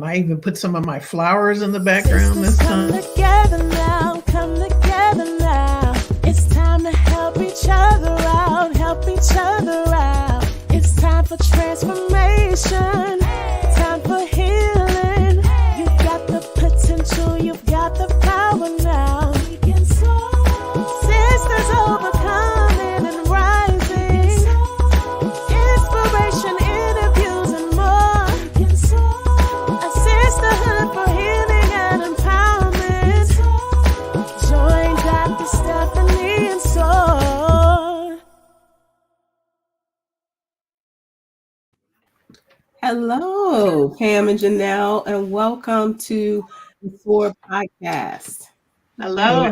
I even put some of my flowers in the background this time. Come together now, come together now. It's time to help each other out, help each other out. It's time for transformation, time for healing. You've got the potential, you've got the power now. We can soar. Sisters overcoming and rising. Inspiration, interviews, and more. We can soar. A sisterhood for healing and empowerment. Join Dr. Stephanie and soar. Hello, Pam and Janelle, and welcome to the SOAR podcast. Hello.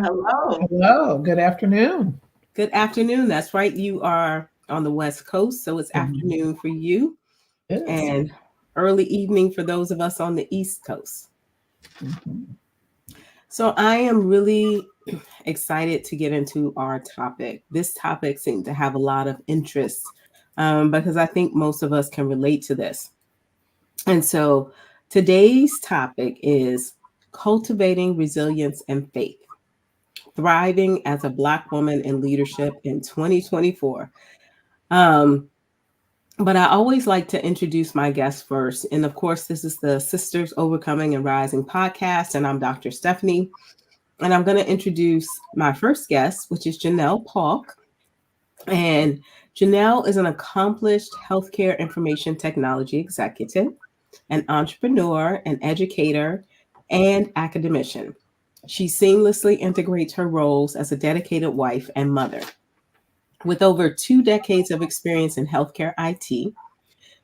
Hello, good afternoon. Good afternoon. That's right. You are on the West Coast, so it's afternoon for you, Yes. and early evening for those of us on the East Coast. Mhm. So I am really excited to get into our topic. This topic seemed to have a lot of interest because I think most of us can relate to this. And so today's topic is cultivating resilience and faith, thriving as a Black woman in leadership in 2024. But I always like to introduce my guests first. And of course, this is the Sisters Overcoming and Rising podcast, and I'm Dr. Stephanie. And I'm going to introduce my first guest, which is Janelle Paulk. And Janelle is an accomplished healthcare information technology executive, an entrepreneur, an educator, and academician. She seamlessly integrates her roles as a dedicated wife and mother. With over 2 decades of experience in healthcare IT,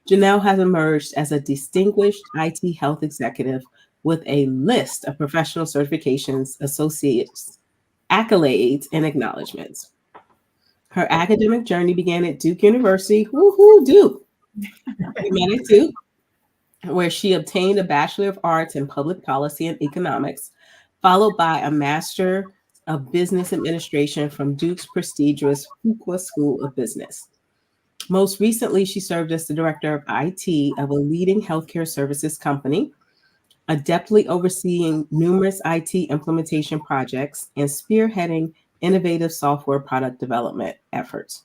Janelle has emerged as a distinguished IT health executive with a list of professional certifications, associates, accolades, and acknowledgments. Her academic journey began at Duke University. Woohoo, Duke! We met at Duke, where she obtained a Bachelor of Arts in Public Policy and Economics, followed by a Master of Business Administration from Duke's prestigious Fuqua School of Business. Most recently, she served as the Director of IT of a leading healthcare services company, adeptly overseeing numerous IT implementation projects and spearheading innovative software product development efforts.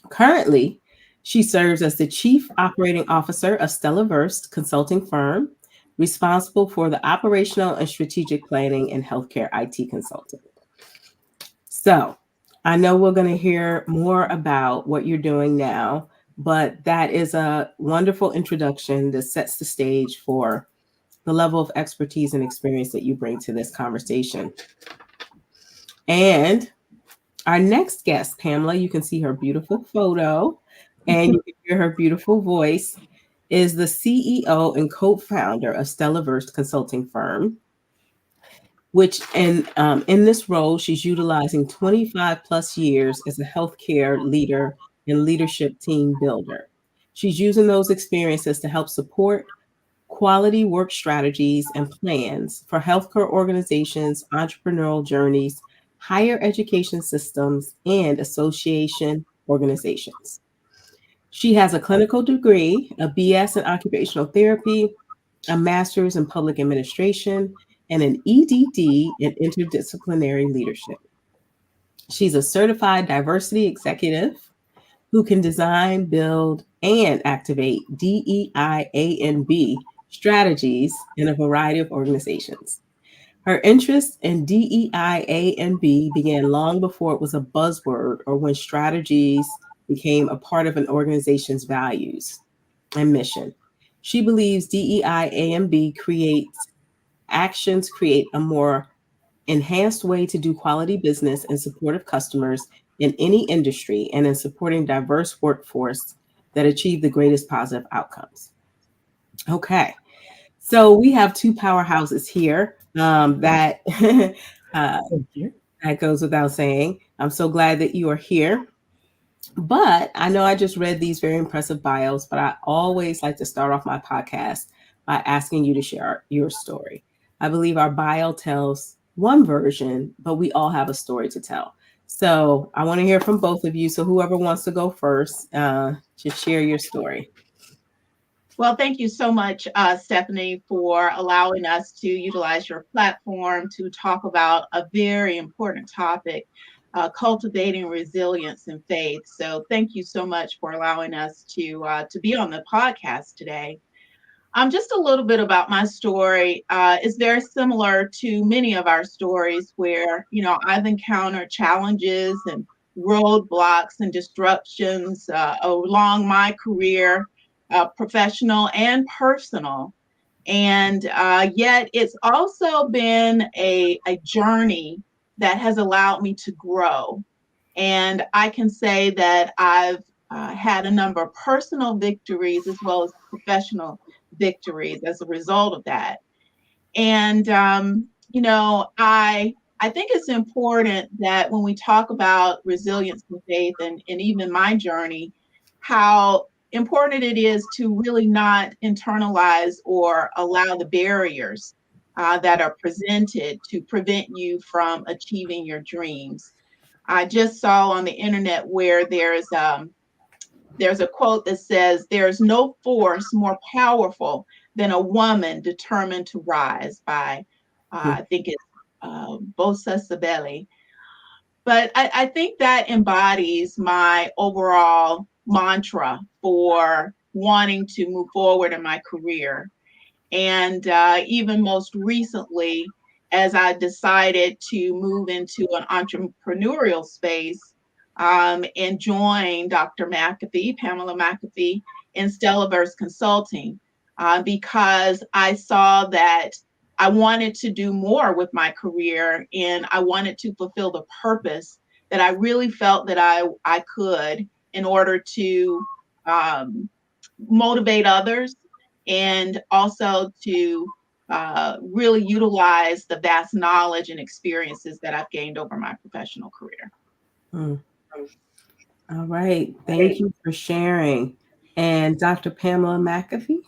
Currently, she serves as the Chief Operating Officer of Stellaverse Consulting Firm, responsible for the operational and strategic planning and healthcare IT consulting. So I know we're going to hear more about what you're doing now, but that is a wonderful introduction that sets the stage for the level of expertise and experience that you bring to this conversation. And our next guest, Pamela, you can see her beautiful photo and you can hear her beautiful voice, is the CEO and co-founder of Stellaverse Consulting Firm, which in this role, she's utilizing 25 plus years as a healthcare leader and leadership team builder. She's using those experiences to help support quality work strategies and plans for healthcare organizations, entrepreneurial journeys, higher education systems, and association organizations. She has a clinical degree, a BS in occupational therapy, a master's in public administration, and an EDD in interdisciplinary leadership. She's a certified diversity executive who can design, build, and activate DEI and B strategies in a variety of organizations. Her interest in DEI and B began long before it was a buzzword or when strategies became a part of an organization's values and mission. She believes DEI and B create a more enhanced way to do quality business in support of customers in any industry and in supporting diverse workforce that achieve the greatest positive outcomes. Okay, so we have 2 powerhouses here that Thank you. that goes without saying. I'm so glad that you are here. But I know I just read these very impressive bios, but I always like to start off my podcast by asking you to share your story. I believe our bio tells one version, but we all have a story to tell. So I want to hear from both of you. So whoever wants to go first, just share your story. Well, thank you so much, Stephanie, for allowing us to utilize your platform to talk about a very important topic, cultivating resilience and faith. So, thank you so much for allowing us to be on the podcast today. Just a little bit about my story is very similar to many of our stories where, I've encountered challenges and roadblocks and disruptions along my career, professional and personal. And yet it's also been a journey that has allowed me to grow. And I can say that I've had a number of personal victories as well as professional victories as a result of that. And I think it's important that when we talk about resilience and faith, and even my journey, how important it is to really not internalize or allow the barriers that are presented to prevent you from achieving your dreams. I just saw on the internet where there's a quote that says, "There's no force more powerful than a woman determined to rise," by, I think it's Bosa Sabelli. But I think that embodies my overall mantra for wanting to move forward in my career. And even most recently, as I decided to move into an entrepreneurial space and join Dr. McAfee, Pamela McAfee, in Stellaverse Consulting, because I saw that I wanted to do more with my career and I wanted to fulfill the purpose that I really felt that I could in order to um, motivate others and also to really utilize the vast knowledge and experiences that I've gained over my professional career. Mm. All right. Thank you for sharing. And Dr. Pamela McAfee?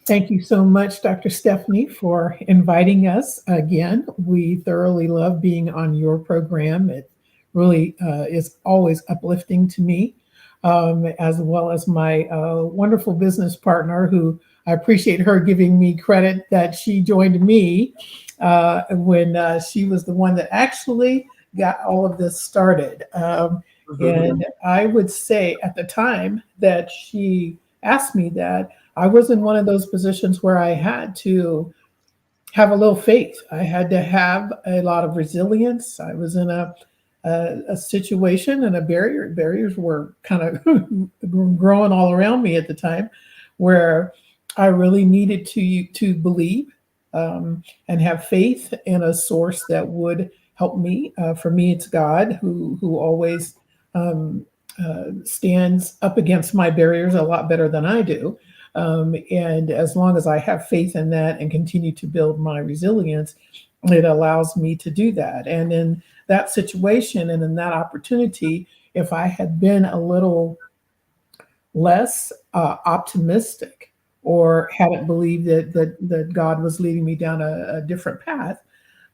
Thank you so much, Dr. Stephanie, for inviting us again. We thoroughly love being on your program. It really is always uplifting to me, as well as my wonderful business partner, who I appreciate her giving me credit that she joined me when she was the one that actually got all of this started. And I would say at the time that she asked me that, I was in one of those positions where I had to have a little faith. I had to have a lot of resilience. I was in a situation and barriers were kind of growing all around me at the time, where I really needed to believe and have faith in a source that would help me. For me, it's God who always stands up against my barriers a lot better than I do. And as long as I have faith in that and continue to build my resilience, it allows me to do that. And in that situation and in that opportunity, if I had been a little less optimistic or hadn't believed that God was leading me down a different path,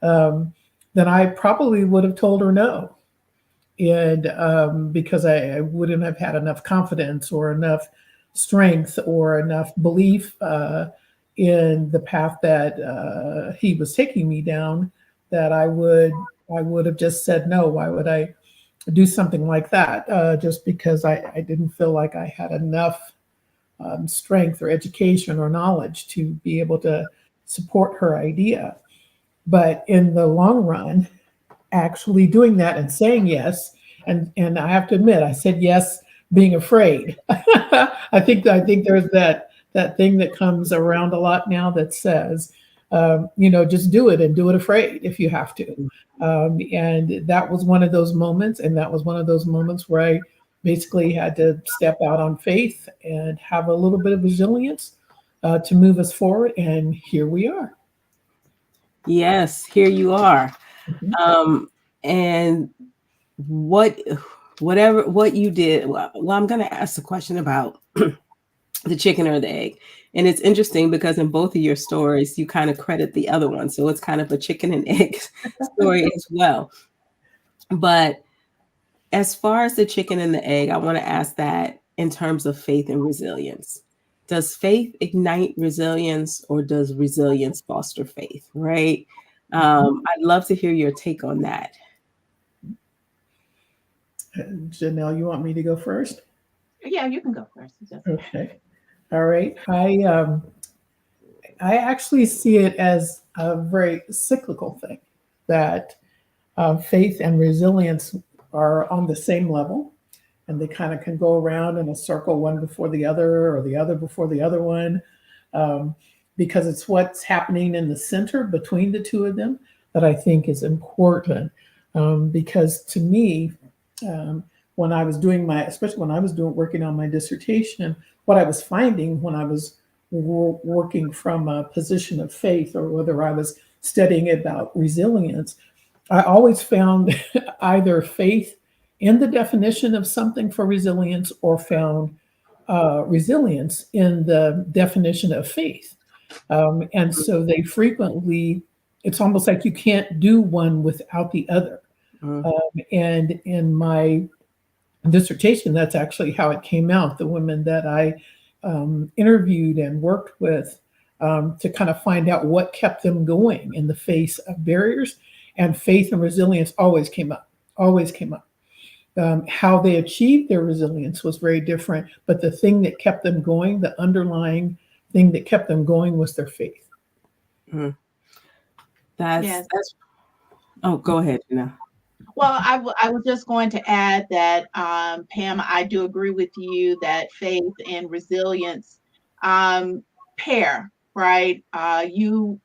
then I probably would have told her no. And because I wouldn't have had enough confidence or enough strength or enough belief in the path that he was taking me down, that I would have just said no. Why would I do something like that? Just because I didn't feel like I had enough strength or education or knowledge to be able to support her idea. But in the long run, actually doing that and saying yes, and I have to admit, I said yes being afraid. I think there's that thing that comes around a lot now that says, just do it and do it afraid if you have to. And that was one of those moments, and that was one of those moments where I basically had to step out on faith and have a little bit of resilience to move us forward. And here we are. Yes, here you are. Mhm. And what you did, well, I'm going to ask the question about the chicken or the egg. And it's interesting because in both of your stories, you kind of credit the other one. So it's kind of a chicken and egg story as well. But as far as the chicken and the egg, I want to ask that in terms of faith and resilience. does faith ignite resilience or does resilience foster faith? Right. I'd love to hear your take on that. Janelle, you want me to go first? Yeah, you can go first. Okay. All right. I actually see it as a very cyclical thing that faith and resilience are on the same level, and they kind of can go around in a circle, one before the other, or the other before the other one, um, because it's what's happening in the center between the two of them that I think is important. Because to me, um, when I was doing especially when I was doing working on my dissertation, what I was finding when I was working from a position of faith, or whether I was studying about resilience, I always found either faith in the definition of something for resilience, or found resilience in the definition of faith. And so they frequently, it's almost like you can't do one without the other. Mm, And in my dissertation, that's actually how it came out. The women that I interviewed and worked with, to kind of find out what kept them going in the face of barriers, and faith and resilience always came up, always came up. How they achieved their resilience was very different, but the thing that kept them going, the underlying thing that kept them going, was their faith. mm. Yes. That's. Oh, go ahead, Gina. Well, I was just going to add that, Pam, I do agree with you that faith and resilience um, pair, right? You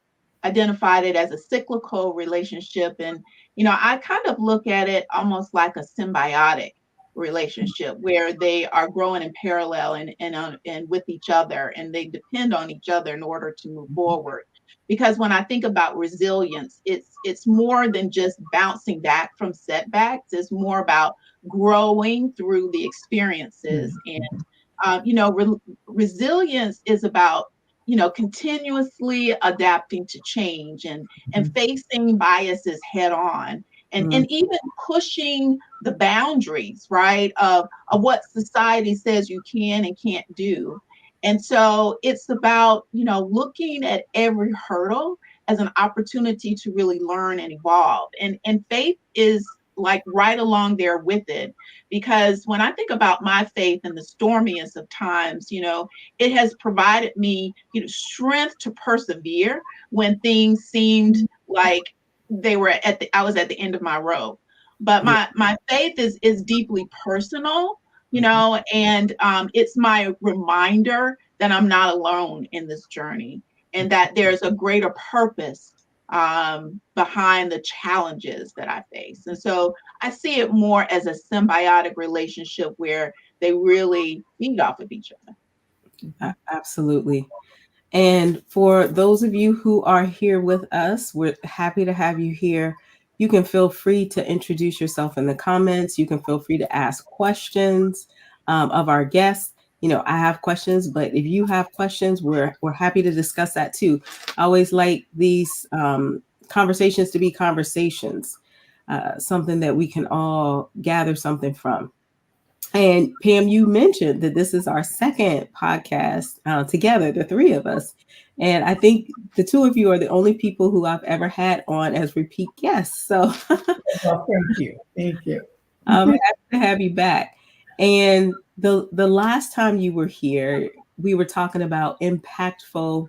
identified it as a cyclical relationship. And, I kind of look at it almost like a symbiotic relationship where they are growing in parallel and with each other, and they depend on each other in order to move forward. Because when I think about resilience, it's more than just bouncing back from setbacks. It's more about growing through the experiences. And resilience is about continuously adapting to change, and facing biases head on, and Mm, even pushing the boundaries, right, of what society says you can and can't do. And so it's about, looking at every hurdle as an opportunity to really learn and evolve. And faith is like right along there with it. Because when I think about my faith in the stormiest of times, it has provided me, strength to persevere when things seemed like I was at the end of my rope. But yeah. my faith is deeply personal, and it's my reminder that I'm not alone in this journey, and that there's a greater purpose behind the challenges that I face. And so I see it more as a symbiotic relationship where they really feed off of each other. Absolutely. And for those of you who are here with us, we're happy to have you here. You can feel free to introduce yourself in the comments. You can feel free to ask questions of our guests. I have questions, but if you have questions, we're happy to discuss that too. I always like these conversations to be conversations, something that we can all gather something from. And Pam, you mentioned that this is our second podcast together, the three of us. And I think the two of you are the only people who I've ever had on as repeat guests. So Well, thank you. Thank you. I'm happy to have you back. And the last time you were here, we were talking about impactful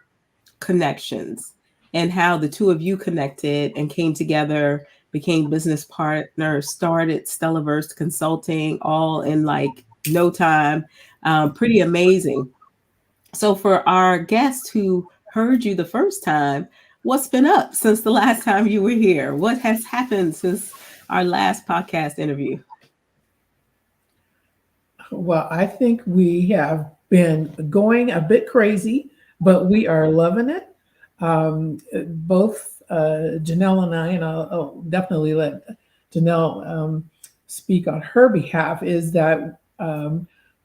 connections and how the two of you connected and came together, became business partners, started Stellaverse Consulting all in like no time. Pretty amazing. So for our guests who heard you the first time, what's been up since the last time you were here? What has happened since our last podcast interview? Well, I think we have been going a bit crazy, but we are loving it. Both Janelle and I, and I'll definitely let Janelle speak on her behalf, is that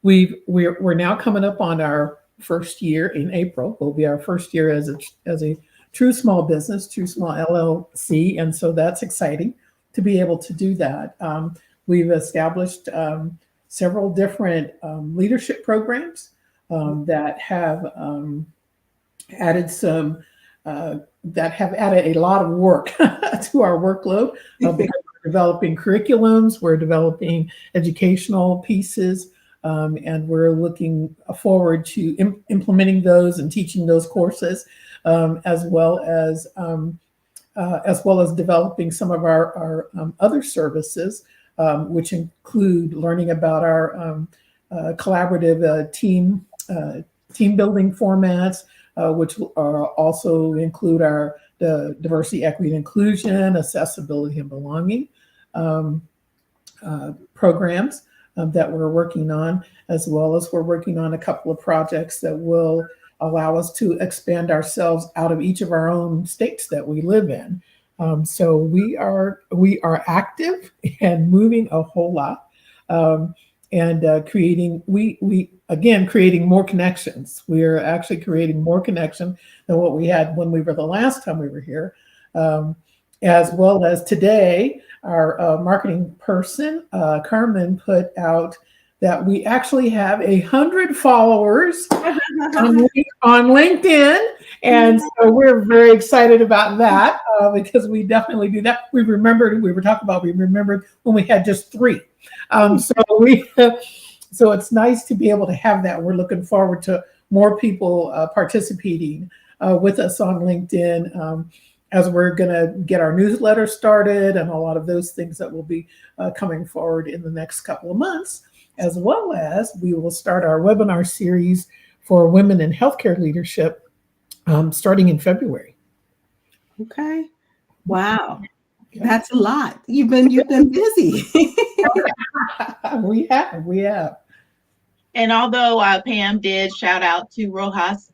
we're now coming up on our first year in April. Will be our first year as a true small business, true small LLC, and so that's exciting to be able to do that. We've established several different leadership programs that have added some that have added a lot of work to our workload because we're developing curriculums, we're developing educational pieces, and we're looking forward to implementing those and teaching those courses, as well as developing some of our other services, which include learning about our collaborative team building formats, which also include the diversity, equity, and inclusion, accessibility, and belonging um, programs that we're working on, as well as we're working on a couple of projects that will allow us to expand ourselves out of each of our own states that we live in. So we are active and moving a whole lot, and creating we again creating more connections. We are actually creating more connection than what we had when we were the last time we were here, as well as today. Our marketing person, Carmen, put out that we actually have 100 followers on LinkedIn. And so we're very excited about that because we definitely do that. We remembered when we had just 3. So it's nice to be able to have that. We're looking forward to more people participating with us on LinkedIn. As we're going to get our newsletter started and a lot of those things that will be coming forward in the next couple of months, as well as we will start our webinar series for women in healthcare leadership starting in February. Okay. Wow. That's a lot. You've been busy. We have. And although Pam did shout out to Rojas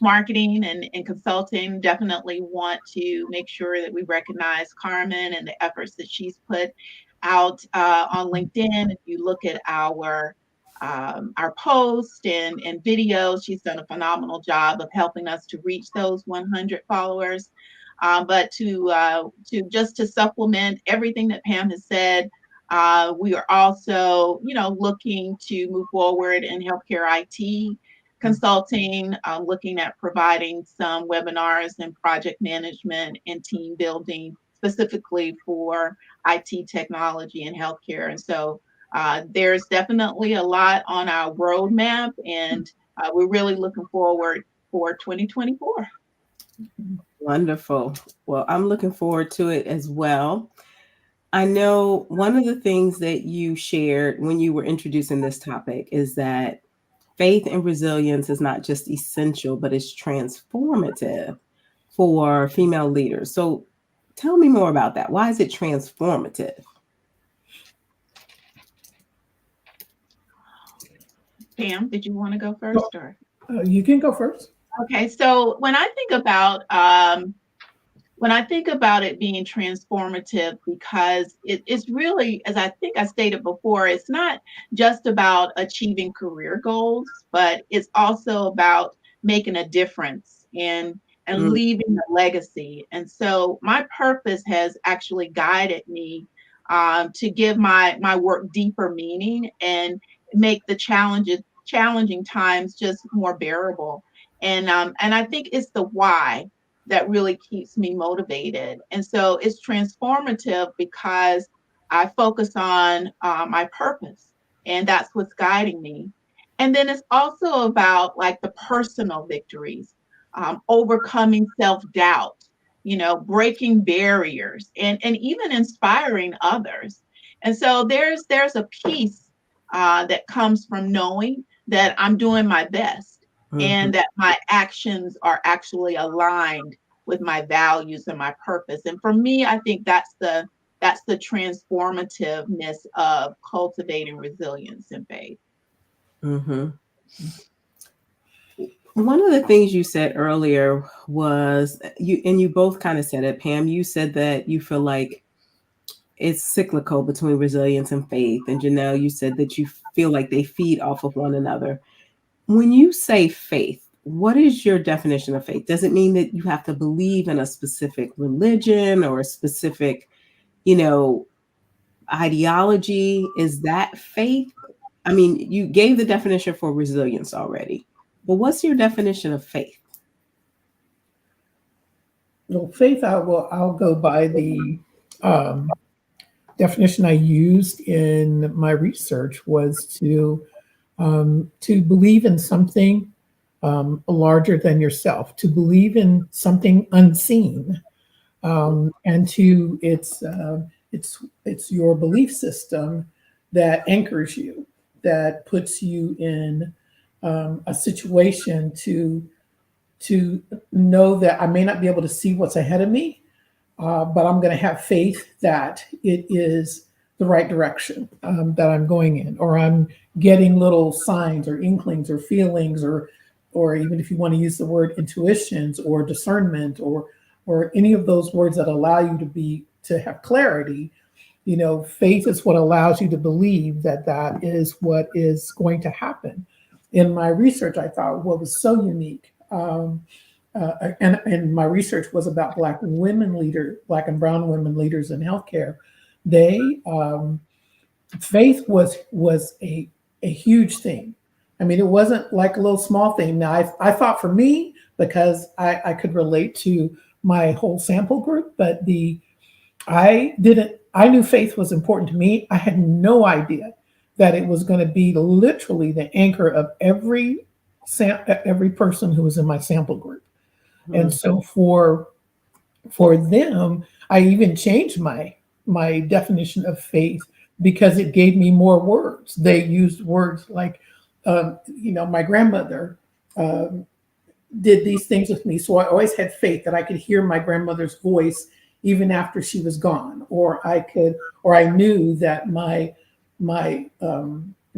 Marketing and Consulting, definitely want to make sure that we recognize Carmen and the efforts that she's put out on LinkedIn. If you look at our posts and videos, she's done a phenomenal job of helping us to reach those 100 followers. But to supplement everything that Pam has said, we are also, looking to move forward in healthcare IT consulting, looking at providing some webinars and project management and team building specifically for IT technology and healthcare. And so there's definitely a lot on our roadmap, and we're really looking forward for 2024. Wonderful. Well, I'm looking forward to it as well. I know one of the things that you shared when you were introducing this topic is that faith and resilience is not just essential, but it's transformative for female leaders. So tell me more about that. Why is it transformative? Pam, did you want to go first, or? You can go first. Okay, so when I think about it being transformative, because it's really, as I think I stated before, it's not just about achieving career goals, but it's also about making a difference and leaving a legacy. And so my purpose has actually guided me to give my work deeper meaning and make the challenging times just more bearable. And I think it's the why that really keeps me motivated. And so it's transformative because I focus on my purpose, and that's what's guiding me. And then it's also about like the personal victories, overcoming self-doubt, breaking barriers, and even inspiring others. And so there's a piece that comes from knowing that I'm doing my best, and that my actions are actually aligned with my values and my purpose. And for me, I think that's the transformativeness of cultivating resilience and faith. Mm-hmm. One of the things you said earlier was you both kind of said it, Pam. You said that you feel like it's cyclical between resilience and faith. And Janelle, you said that you feel like they feed off of one another. When you say faith, what is your definition of faith? Does it mean that you have to believe in a specific religion or a specific, ideology? Is that faith? I mean, you gave the definition for resilience already, but what's your definition of faith? Well, faith, I'll go by the um, definition I used in my research was to believe in something larger than yourself, to believe in something unseen, and to it's your belief system that anchors you, that puts you in a situation to know that I may not be able to see what's ahead of me, but I'm going to have faith that it is the right direction that I'm going in, or I'm getting little signs or inklings or feelings, or even if you want to use the word intuitions or discernment, or any of those words that allow you to have clarity. Faith is what allows you to believe that that is what is going to happen. In my research, I thought what was so unique. And my research was about Black and brown women leaders in healthcare. They faith was a huge thing. I mean, it wasn't like a little small thing. Now, I thought for me because I could relate to my whole sample group, but I didn't. I knew faith was important to me. I had no idea that it was going to be literally the anchor of every person who was in my sample group. And Hmm. so for them, I even changed my definition of faith because it gave me more words. They used words like, my grandmother um, did these things with me, so I always had faith that I could hear my grandmother's voice even after she was gone, or I knew that my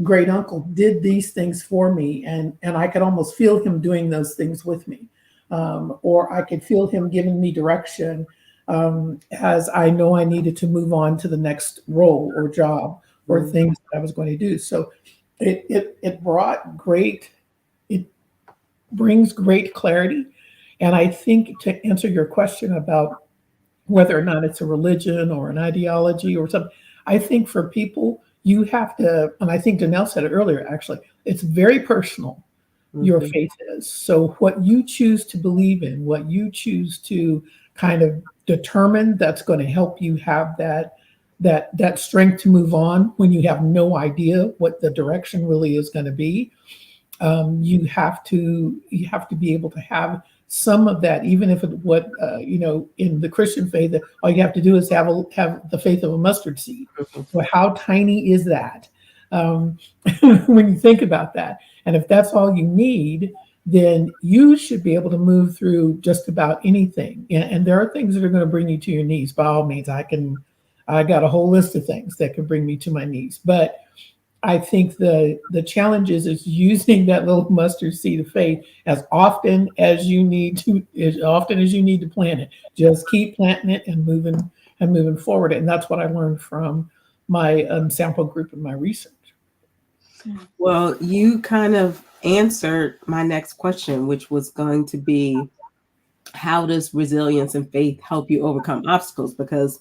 great uncle did these things for me, and I could almost feel him doing those things with me, or I could feel him giving me direction as I know I needed to move on to the next role or job or Hmm. things that I was going to do. So it brought great it brings great clarity. And I think to answer your question about whether or not it's a religion or an ideology or something, I think for people, you have to, and I think Danelle said it earlier, actually, it's very personal, your Hmm. faith is. So what you choose to believe in, what you choose to kind of determine that's going to help you have that strength to move on when you have no idea what the direction really is going to be. You have to be able to have some of that, even if in the Christian faith, all you have to do is have the faith of a mustard seed. Well, how tiny is that? Um, when you think about that, and if that's all you need, then you should be able to move through just about anything. And there are things that are going to bring you to your knees. By all means, I got a whole list of things that could bring me to my knees, but I think the challenge is using that little mustard seed of faith as often as you need to plant it. Just keep planting it and moving forward. And that's what I learned from my sample group and my research. Well, you kind of answered my next question, which was going to be, how does resilience and faith help you overcome obstacles? Because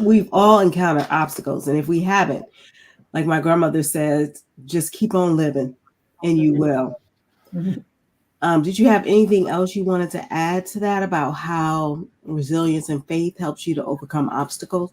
we've all encountered obstacles. And if we haven't, like my grandmother said, just keep on living and you will. Mhm. Did you have anything else you wanted to add to that about how resilience and faith helps you to overcome obstacles?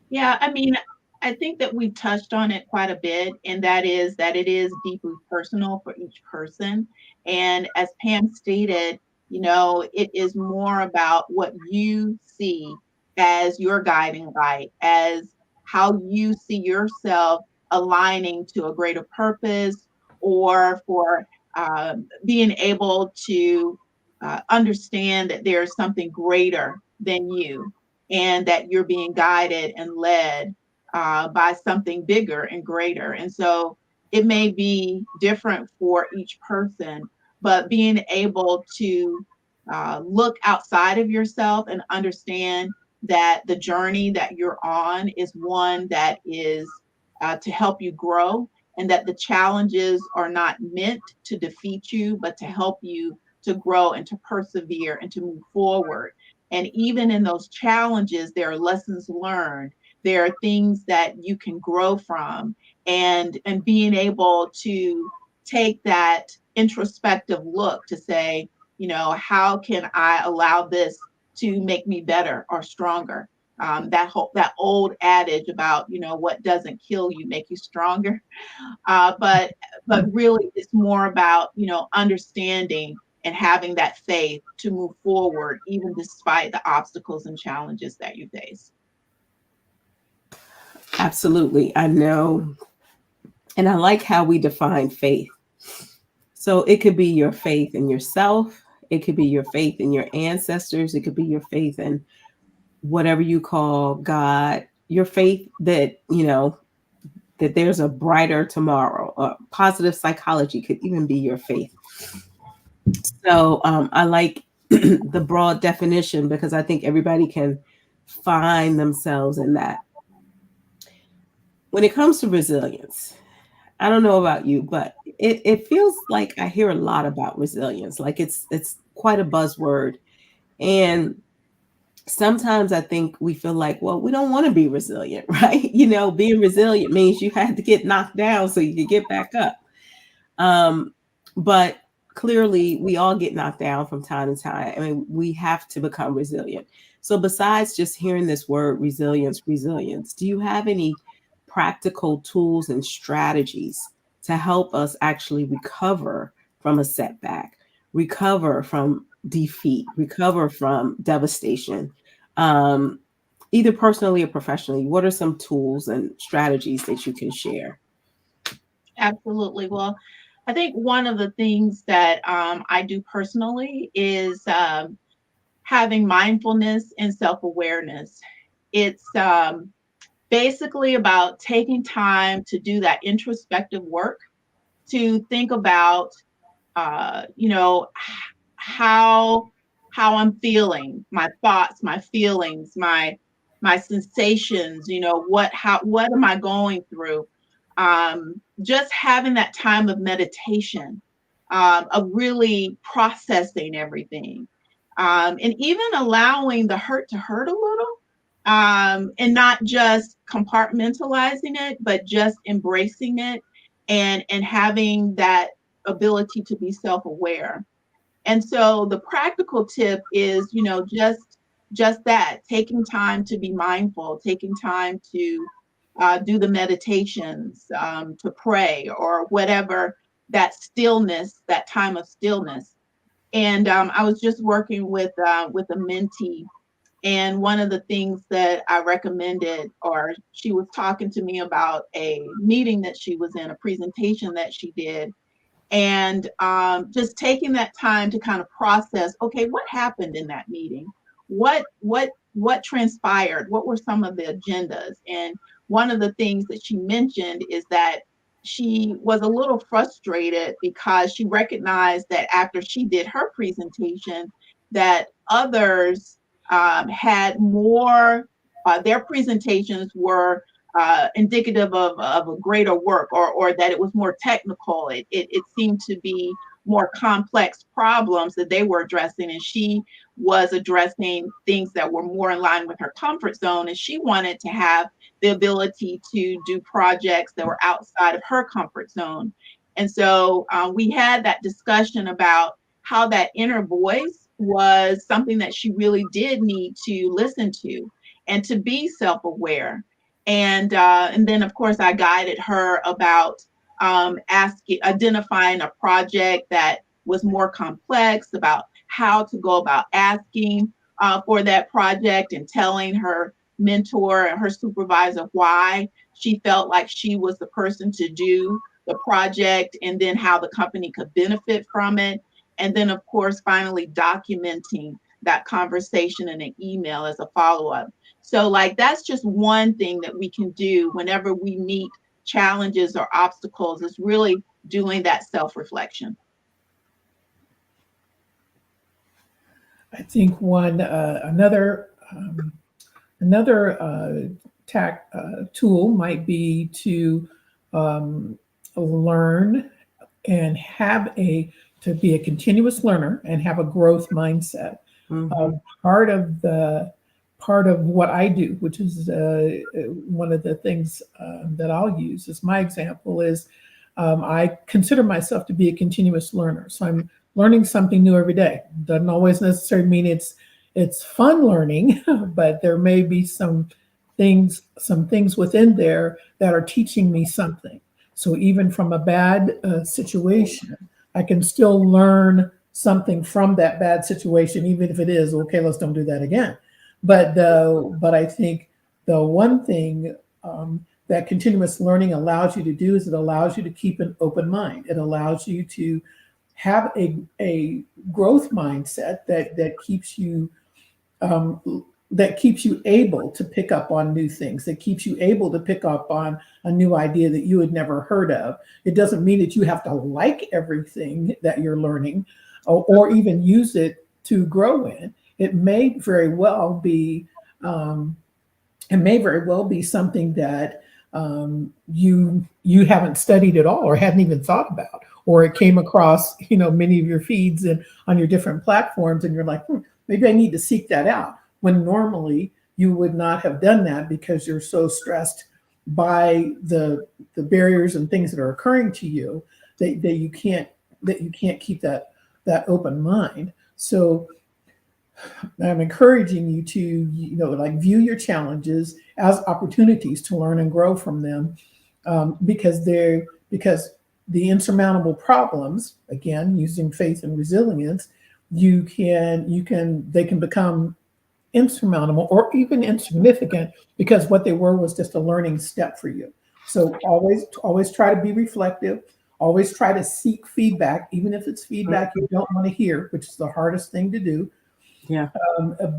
Yeah, I mean, I think that we touched on it quite a bit, and that is that it is deeply personal for each person. And as Pam stated, it is more about what you see as your guiding light, as how you see yourself aligning to a greater purpose, or for being able to understand that there's something greater than you, and that you're being guided and led by something bigger and greater. And so it may be different for each person, but being able to look outside of yourself and understand that the journey that you're on is one that is to help you grow, and that the challenges are not meant to defeat you, but to help you to grow and to persevere and to move forward. And even in those challenges, there are lessons learned there are things that you can grow from, and being able to take that introspective look to say, how can I allow this to make me better or stronger? That old adage about, what doesn't kill you make you stronger. But really, it's more about, understanding and having that faith to move forward, even despite the obstacles and challenges that you face. Absolutely. I know. And I like how we define faith. So it could be your faith in yourself, it could be your faith in your ancestors, it could be your faith in whatever you call God, your faith that, that there's a brighter tomorrow. Positive psychology could even be your faith. So I like the broad definition because I think everybody can find themselves in that. When it comes to resilience, I don't know about you, but it feels like I hear a lot about resilience. Like it's quite a buzzword. And sometimes I think we feel like, well, we don't want to be resilient, right? Being resilient means you had to get knocked down so you could get back up. But clearly we all get knocked down from time to time. I mean, we have to become resilient. So besides just hearing this word resilience, do you have any practical tools and strategies to help us actually recover from a setback, recover from defeat, recover from devastation, either personally or professionally? What are some tools and strategies that you can share? Absolutely. Well, I think one of the things that I do personally is having mindfulness and self-awareness. It's basically about taking time to do that introspective work, to think about, how I'm feeling, my thoughts, my feelings, my sensations. What am I going through? Just having that time of meditation, of really processing everything, and even allowing the hurt to hurt a little, and not just compartmentalizing it, but just embracing it, and having that ability to be self-aware. And so the practical tip is, just that, taking time to be mindful, taking time to do the meditations, to pray, or whatever, that stillness, that time of stillness. And I was just working with a mentee, and one of the things that I recommended, or she was talking to me about a meeting that she was in, a presentation that she did, and just taking that time to kind of process, okay, what happened in that meeting? What transpired? What were some of the agendas? And one of the things that she mentioned is that she was a little frustrated because she recognized that after she did her presentation, that others had more, their presentations were indicative of a greater work, or that it was more technical. It seemed to be more complex problems that they were addressing, and she was addressing things that were more in line with her comfort zone, and she wanted to have the ability to do projects that were outside of her comfort zone. And so we had that discussion about how that inner voice was something that she really did need to listen to, and to be self-aware. And then of course I guided her about identifying a project that was more complex, about how to go about asking for that project, and telling her mentor and her supervisor why she felt like she was the person to do the project, and then how the company could benefit from it. And then of course finally documenting that conversation in an email as a follow-up. So like that's just one thing that we can do whenever we meet challenges or obstacles, is really doing that self-reflection. I think another tool might be to learn and to be a continuous learner and have a growth mindset. Mm-hmm. Part of the part of what I do, which is one of the things that I'll use as my example is I consider myself to be a continuous learner. So I'm learning something new every day. Doesn't always necessarily mean it's fun learning, but there may be some things within there that are teaching me something. So even from a bad situation, I can still learn something from that bad situation, even if it is okay. Let's don't do that again. But I think the one thing that continuous learning allows you to do is it allows you to keep an open mind. It allows you to have a growth mindset that keeps you able to pick up on new things, that keeps you able to pick up on a new idea that you had never heard of. It doesn't mean that you have to like everything that you're learning or even use it to grow in. It may very well be something that you haven't studied at all or hadn't even thought about, or it came across many of your feeds and on your different platforms, and you're like, maybe I need to seek that out. When normally you would not have done that because you're so stressed by the barriers and things that are occurring to you that you can't keep that open mind. So I'm encouraging you to, like view your challenges as opportunities to learn and grow from them, because the insurmountable problems, again, using faith and resilience, they can become insurmountable or even insignificant because what they were was just a learning step for you. So always try to be reflective. Always try to seek feedback, even if it's feedback you don't want to hear, which is the hardest thing to do. Yeah.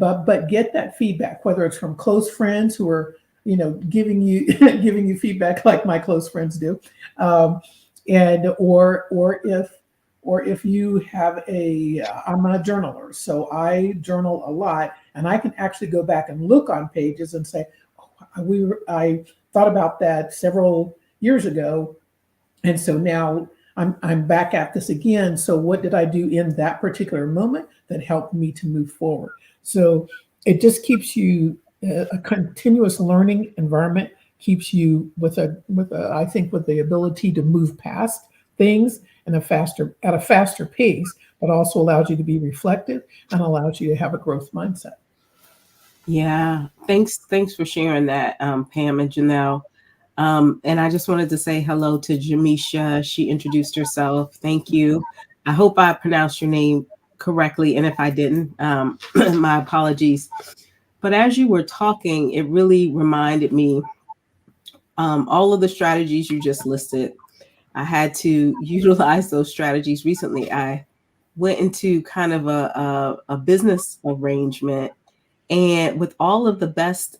But get that feedback, whether it's from close friends who are, giving you giving you feedback like my close friends do, and or if you have I'm a journaler, so I journal a lot, and I can actually go back and look on pages and say, I thought about that several years ago, and so now I'm back at this again. So what did I do in that particular moment that helped me to move forward? So it just keeps you a continuous learning environment, keeps you with I think with the ability to move past things at a faster pace, but also allows you to be reflective and allows you to have a growth mindset. Yeah. Thanks for sharing that, Pam and Janelle. And I just wanted to say hello to Jamisha. She introduced herself. Thank you. I hope I pronounced your name correctly. And if I didn't, my apologies. But as you were talking, it really reminded me all of the strategies you just listed. I had to utilize those strategies recently. I went into kind of a business arrangement and with all of the best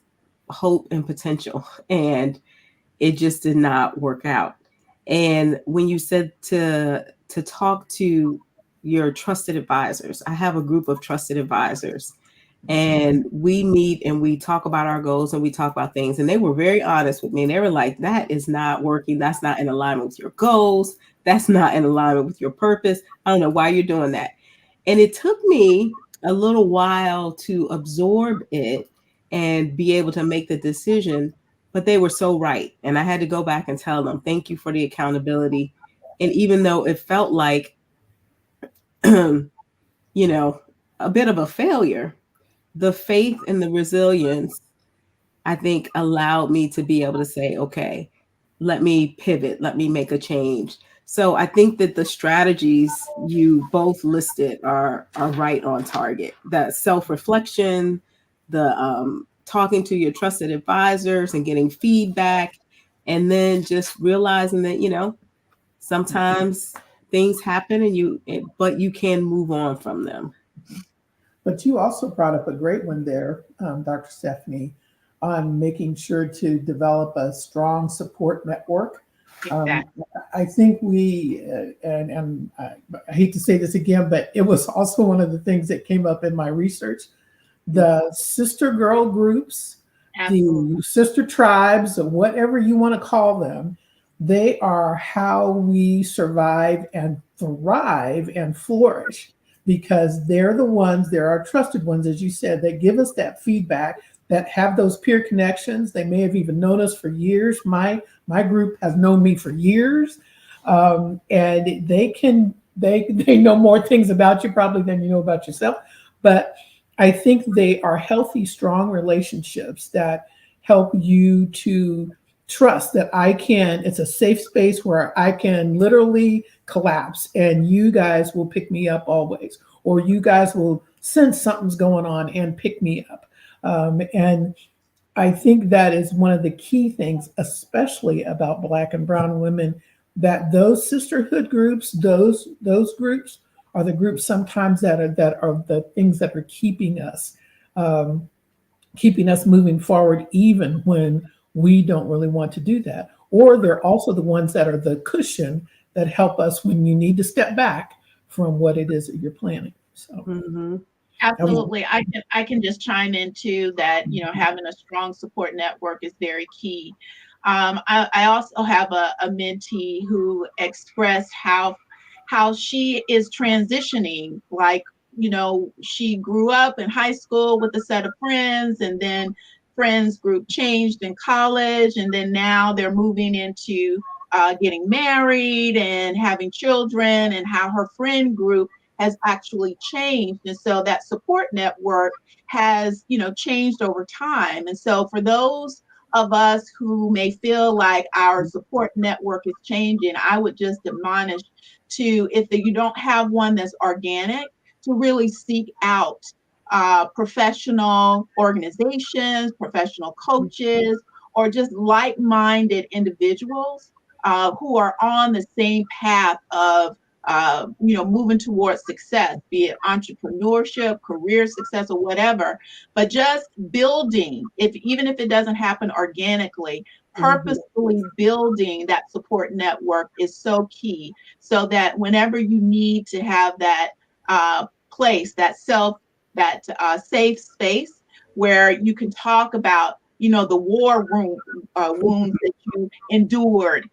hope and potential. And it just did not work out. And when you said to talk to your trusted advisors, I have a group of trusted advisors, and we meet and we talk about our goals and we talk about things. And they were very honest with me. And they were like, that is not working. That's not in alignment with your goals. That's not in alignment with your purpose. I don't know why you're doing that. And it took me a little while to absorb it and be able to make the decision, but they were so right. And I had to go back and tell them, thank you for the accountability. And even though it felt like, a bit of a failure, the faith and the resilience, I think, allowed me to be able to say, okay, let me pivot, let me make a change. So I think that the strategies you both listed are right on target. That self-reflection, the talking to your trusted advisors and getting feedback, and then just realizing that, sometimes things happen but you can move on from them. But you also brought up a great one there, Dr. Stephanie, on making sure to develop a strong support network. Exactly. I think and I hate to say this again, but it was also one of the things that came up in my research. The sister girl groups, Absolutely. the sister tribes, or whatever you want to call them, they are how we survive and thrive and flourish because they're our trusted ones, as you said, that give us that feedback, that have those peer connections. They may have even known us for years. My group has known me for years, and they know more things about you probably than you know about yourself. But I think they are healthy, strong relationships that help you to trust that I can. It's a safe space where I can literally collapse, and you guys will pick me up always, or you guys will sense something's going on and pick me up. And I think that is one of the key things, especially about Black and Brown women, that those sisterhood groups, those groups are the groups sometimes that are the things that are um, keeping us moving forward, even when we don't really want to do that. Or they're also the ones that are the cushion that help us when you need to step back from what it is that you're planning. So Mm-hmm. that was. Absolutely. I can just chime into that, having a strong support network is very key. I also have a mentee who expressed how she is transitioning. Like, she grew up in high school with a set of friends, and then friends group changed in college, and then now they're moving into getting married and having children, and how her friend group has actually changed. And so that support network has, changed over time. And so for those of us who may feel like our support network is changing, I would just admonish to, if you don't have one that's organic, to really seek out professional organizations, professional coaches, or just like-minded individuals who are on the same path of moving towards success, be it entrepreneurship, career success, or whatever. But just building, even if it doesn't happen organically, Mm-hmm. purposefully building that support network is so key. So that whenever you need to have that place, that safe space where you can talk about, the war room wounds that you endured,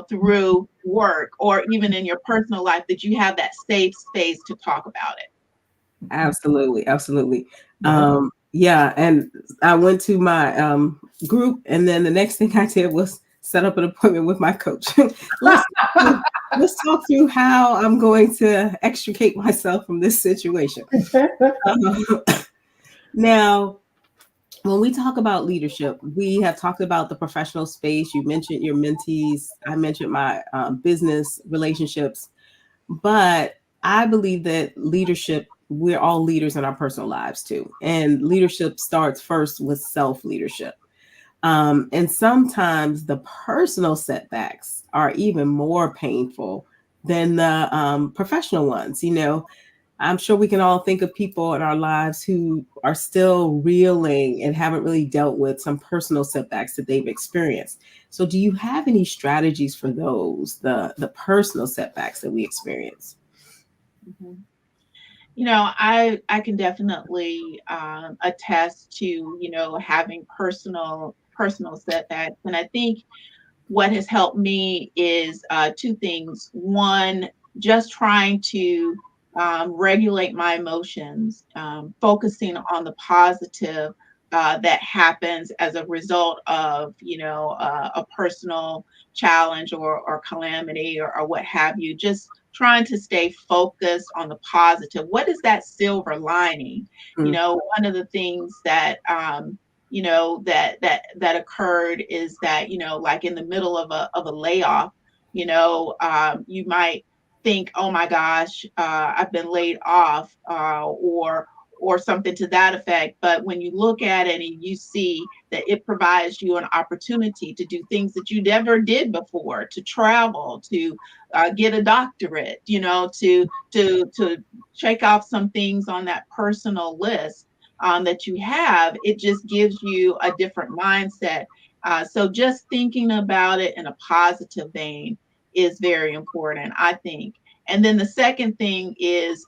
through work or even in your personal life, that you have that safe space to talk about it. Absolutely, absolutely. Yeah. Yeah, and I went to my group, and then the next thing I did was set up an appointment with my coach. let's let's talk through how I'm going to extricate myself from this situation. Um, Now, when we talk about leadership, we have talked about the professional space. You mentioned your mentees. I mentioned my business relationships. But I believe that leadership, we're all leaders in our personal lives too. And leadership starts first with self leadership. And sometimes the personal setbacks are even more painful than the professional ones. I'm sure we can all think of people in our lives who are still reeling and haven't really dealt with some personal setbacks that they've experienced. So, do you have any strategies for those, the personal setbacks that we experience? Mhm. I can definitely attest to, having personal setbacks. And I think what has helped me is two things. One, just trying to regulate my emotions, focusing on the positive that happens as a result of, a personal challenge or calamity or what have you. Just trying to stay focused on the positive. What is that silver lining? Mm, One of the things that that occurred is that, like in the middle of a layoff, you might think, oh my gosh, I've been laid off, or something to that effect. But when you look at it and you see that it provides you an opportunity to do things that you never did before, to travel, to get a doctorate, to check off some things on that personal list that you have, it just gives you a different mindset. So just thinking about it in a positive vein is very important, I think. And then the second thing is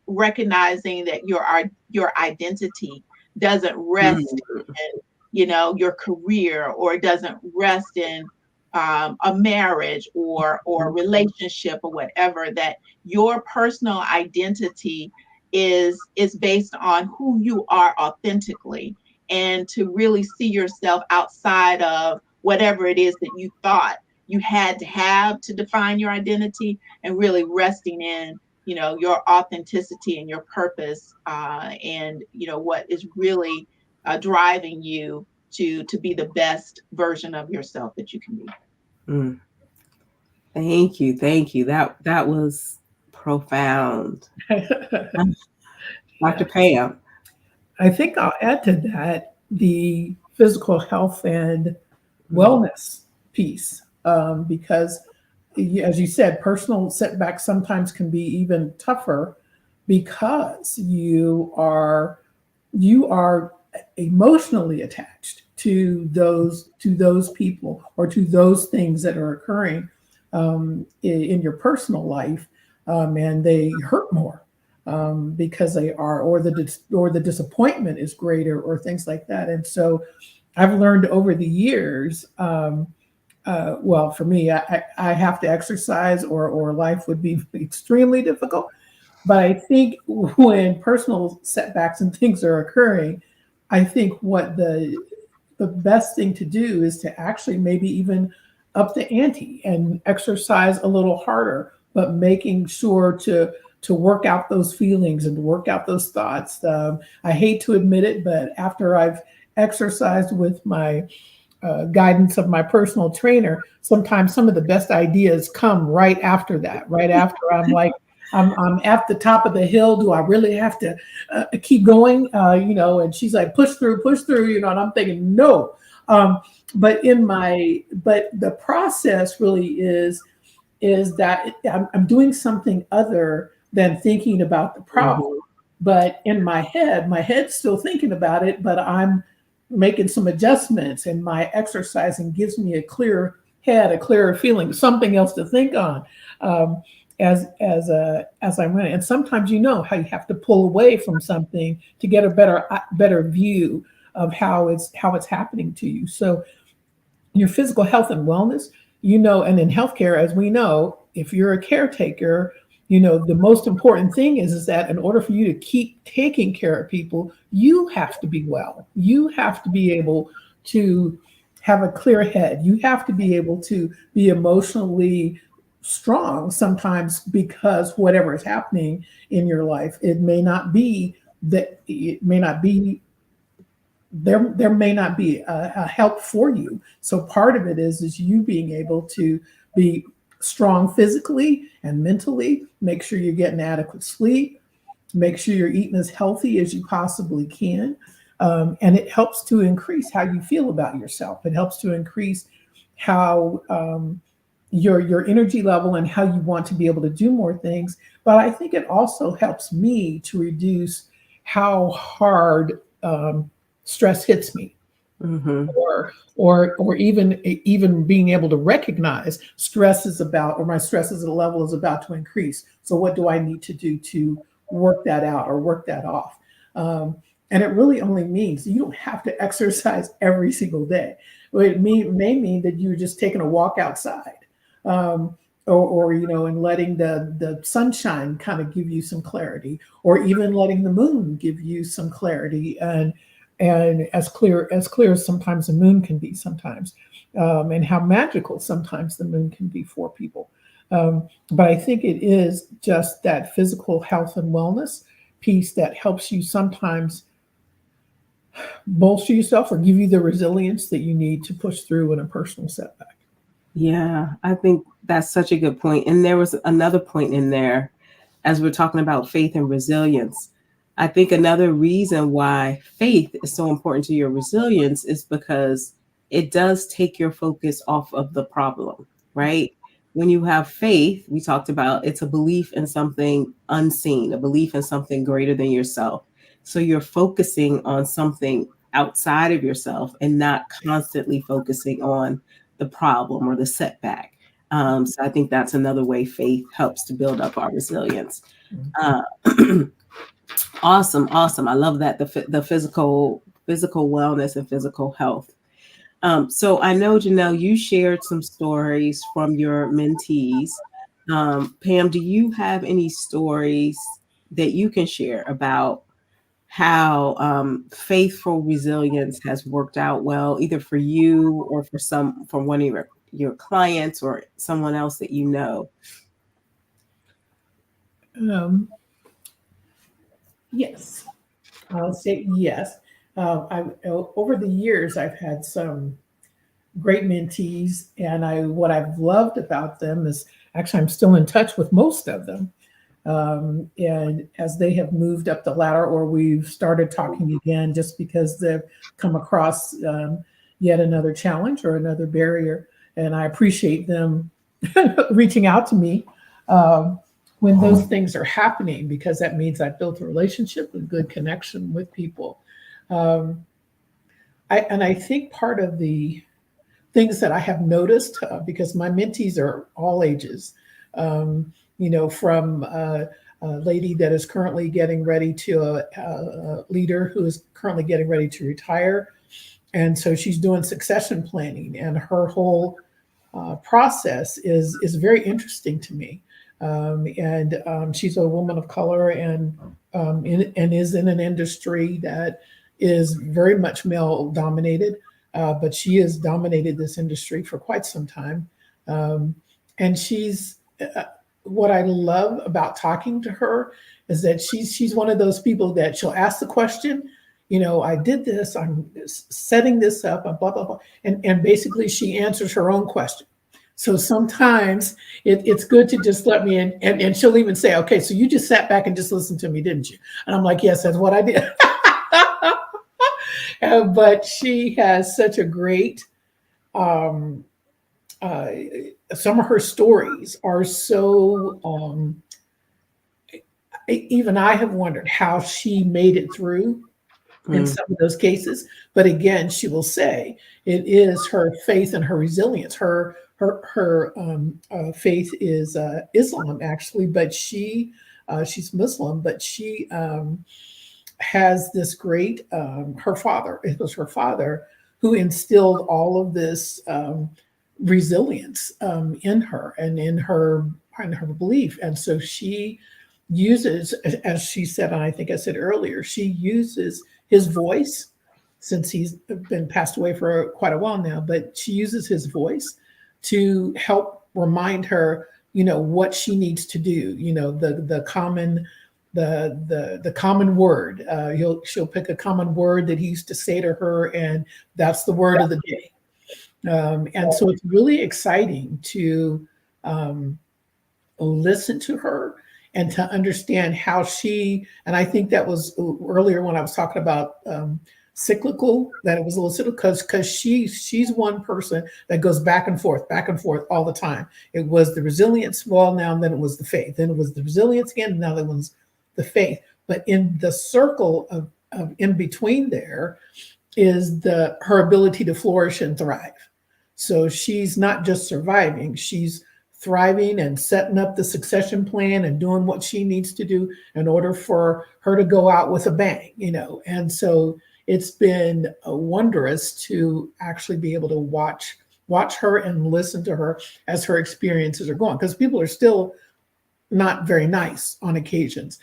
recognizing that your identity doesn't rest mm, in, your career, or it doesn't rest in a marriage or relationship or whatever. That your personal identity is based on who you are authentically. and to really see yourself outside of whatever it is that you thought you had to have to define your identity, and really resting in, your authenticity and your purpose, and what is really driving you to be the best version of yourself that you can be. Mm. Thank you. Thank you. That was profound. Yeah. Dr. Pam. I think I'll add to that the physical health and Mm, wellness piece, because, as you said, personal setbacks sometimes can be even tougher because you are emotionally attached to those people or to those things that are occurring, in your personal life, and they hurt more, because they are, or the disappointment is greater, or things like that. And so I've learned over the years, well, for me, I have to exercise, or life would be extremely difficult. But I think when personal setbacks and things are occurring, I think what the best thing to do is to actually maybe even up the ante and exercise a little harder, but making sure to work out those feelings and to work out those thoughts. I hate to admit it, but after I've exercised with my guidance of my personal trainer, sometimes some of the best ideas come right after that. Right after I'm like, I'm at the top of the hill. Do I really have to keep going? And she's like, push through. And I'm thinking, no. But the process really is that I'm doing something other than thinking about the problem. mhm, But in my head's still thinking about it, but I'm making some adjustments, and my exercising gives me a clear head, a clearer feeling, something else to think on, as I went. And sometimes how you have to pull away from something to get a better view of how it's happening to you. So your physical health and wellness, and in healthcare, as we know, if you're a caretaker, the most important thing is that in order for you to keep taking care of people, you have to be well. You have to be able to have a clear head. You have to be able to be emotionally strong sometimes, because whatever is happening in your life, it may not be there may not be a help for you. So part of it is you being able to be strong physically and mentally, make sure you're getting adequate sleep, make sure you're eating as healthy as you possibly can. And it helps to increase how you feel about yourself. It helps to increase how, your energy level, and how you want to be able to do more things. But I think it also helps me to reduce how hard, stress hits me, mhm, or even being able to recognize stress is about, or my stress is level is about to increase. So what do I need to do to work that out or work that off? Um, and it really only means you don't have to exercise every single day. May mean that you're just taking a walk outside, or and letting the sunshine kind of give you some clarity, or even letting the moon give you some clarity, and as clear as sometimes the moon can be sometimes, and how magical sometimes the moon can be for people. But I think it is just that physical health and wellness piece that helps you sometimes bolster yourself or give you the resilience that you need to push through in a personal setback. yeah, I think that's such a good point. And there was another point in there as we're talking about faith and resilience. I think another reason why faith is so important to your resilience is because it does take your focus off of the problem, right? When you have faith, we talked about it's a belief in something unseen, a belief in something greater than yourself. So you're focusing on something outside of yourself and not constantly focusing on the problem or the setback. So I think that's another way faith helps to build up our resilience. Uh, awesome, awesome. I love that the physical wellness and physical health. So I know, Janelle, you shared some stories from your mentees. Pam, do you have any stories that you can share about how faithful resilience has worked out well, either for you or for one of your clients or someone else that you know. Um, yes, I'll say yes. Over the years, I've had some great mentees, and I what I've loved about them is actually I'm still in touch with most of them. And as they have moved up the ladder, or we've started talking again, just because they've come across yet another challenge or another barrier, and I appreciate them reaching out to me when those things are happening, because that means I've built a relationship, a good connection with people. Um, I think part of the things that I have noticed, because my mentees are all ages, from a lady that is currently getting ready to a leader who is currently getting ready to retire. And so she's doing succession planning, and her whole process is very interesting to me. And she's a woman of color, and is in an industry that is very much male dominated, but she has dominated this industry for quite some time. Um, and what I love about talking to her is that she's one of those people that she'll ask the question, I did this, I'm setting this up, blah, blah, blah. And basically she answers her own question. So sometimes it's good to just let me in, and she'll even say, okay, so you just sat back and just listened to me, didn't you? And I'm like, yes, that's what I did. But she has such a great, um, uh, some of her stories are so, even I have wondered how she made it through in Mm. some of those cases. But again, she will say it is her faith and her resilience. Her faith is Islam, actually, but she's Muslim, but she has this great. Her father, it was her father who instilled all of this resilience in her and in her belief, and so she uses, as she said, and I think I said earlier, she uses his voice, since he's been passed away for quite a while now, but she uses his voice to help remind her, what she needs to do, the common word. She'll pick a common word that he used to say to her, and that's the word of the day. And so it's really exciting to um, listen to her and to understand how and I think that was earlier when I was talking about cyclical, that it was a little cyclical, because she's one person that goes back and forth all the time. It was the resilience, well, now and then it was the faith, then it was the resilience again, and now that was the faith. But in the circle of in between there is her ability to flourish and thrive. So she's not just surviving, she's thriving and setting up the succession plan and doing what she needs to do in order for her to go out with a bang. And so it's been wondrous to actually be able to watch her and listen to her as her experiences are going, because people are still not very nice on occasions,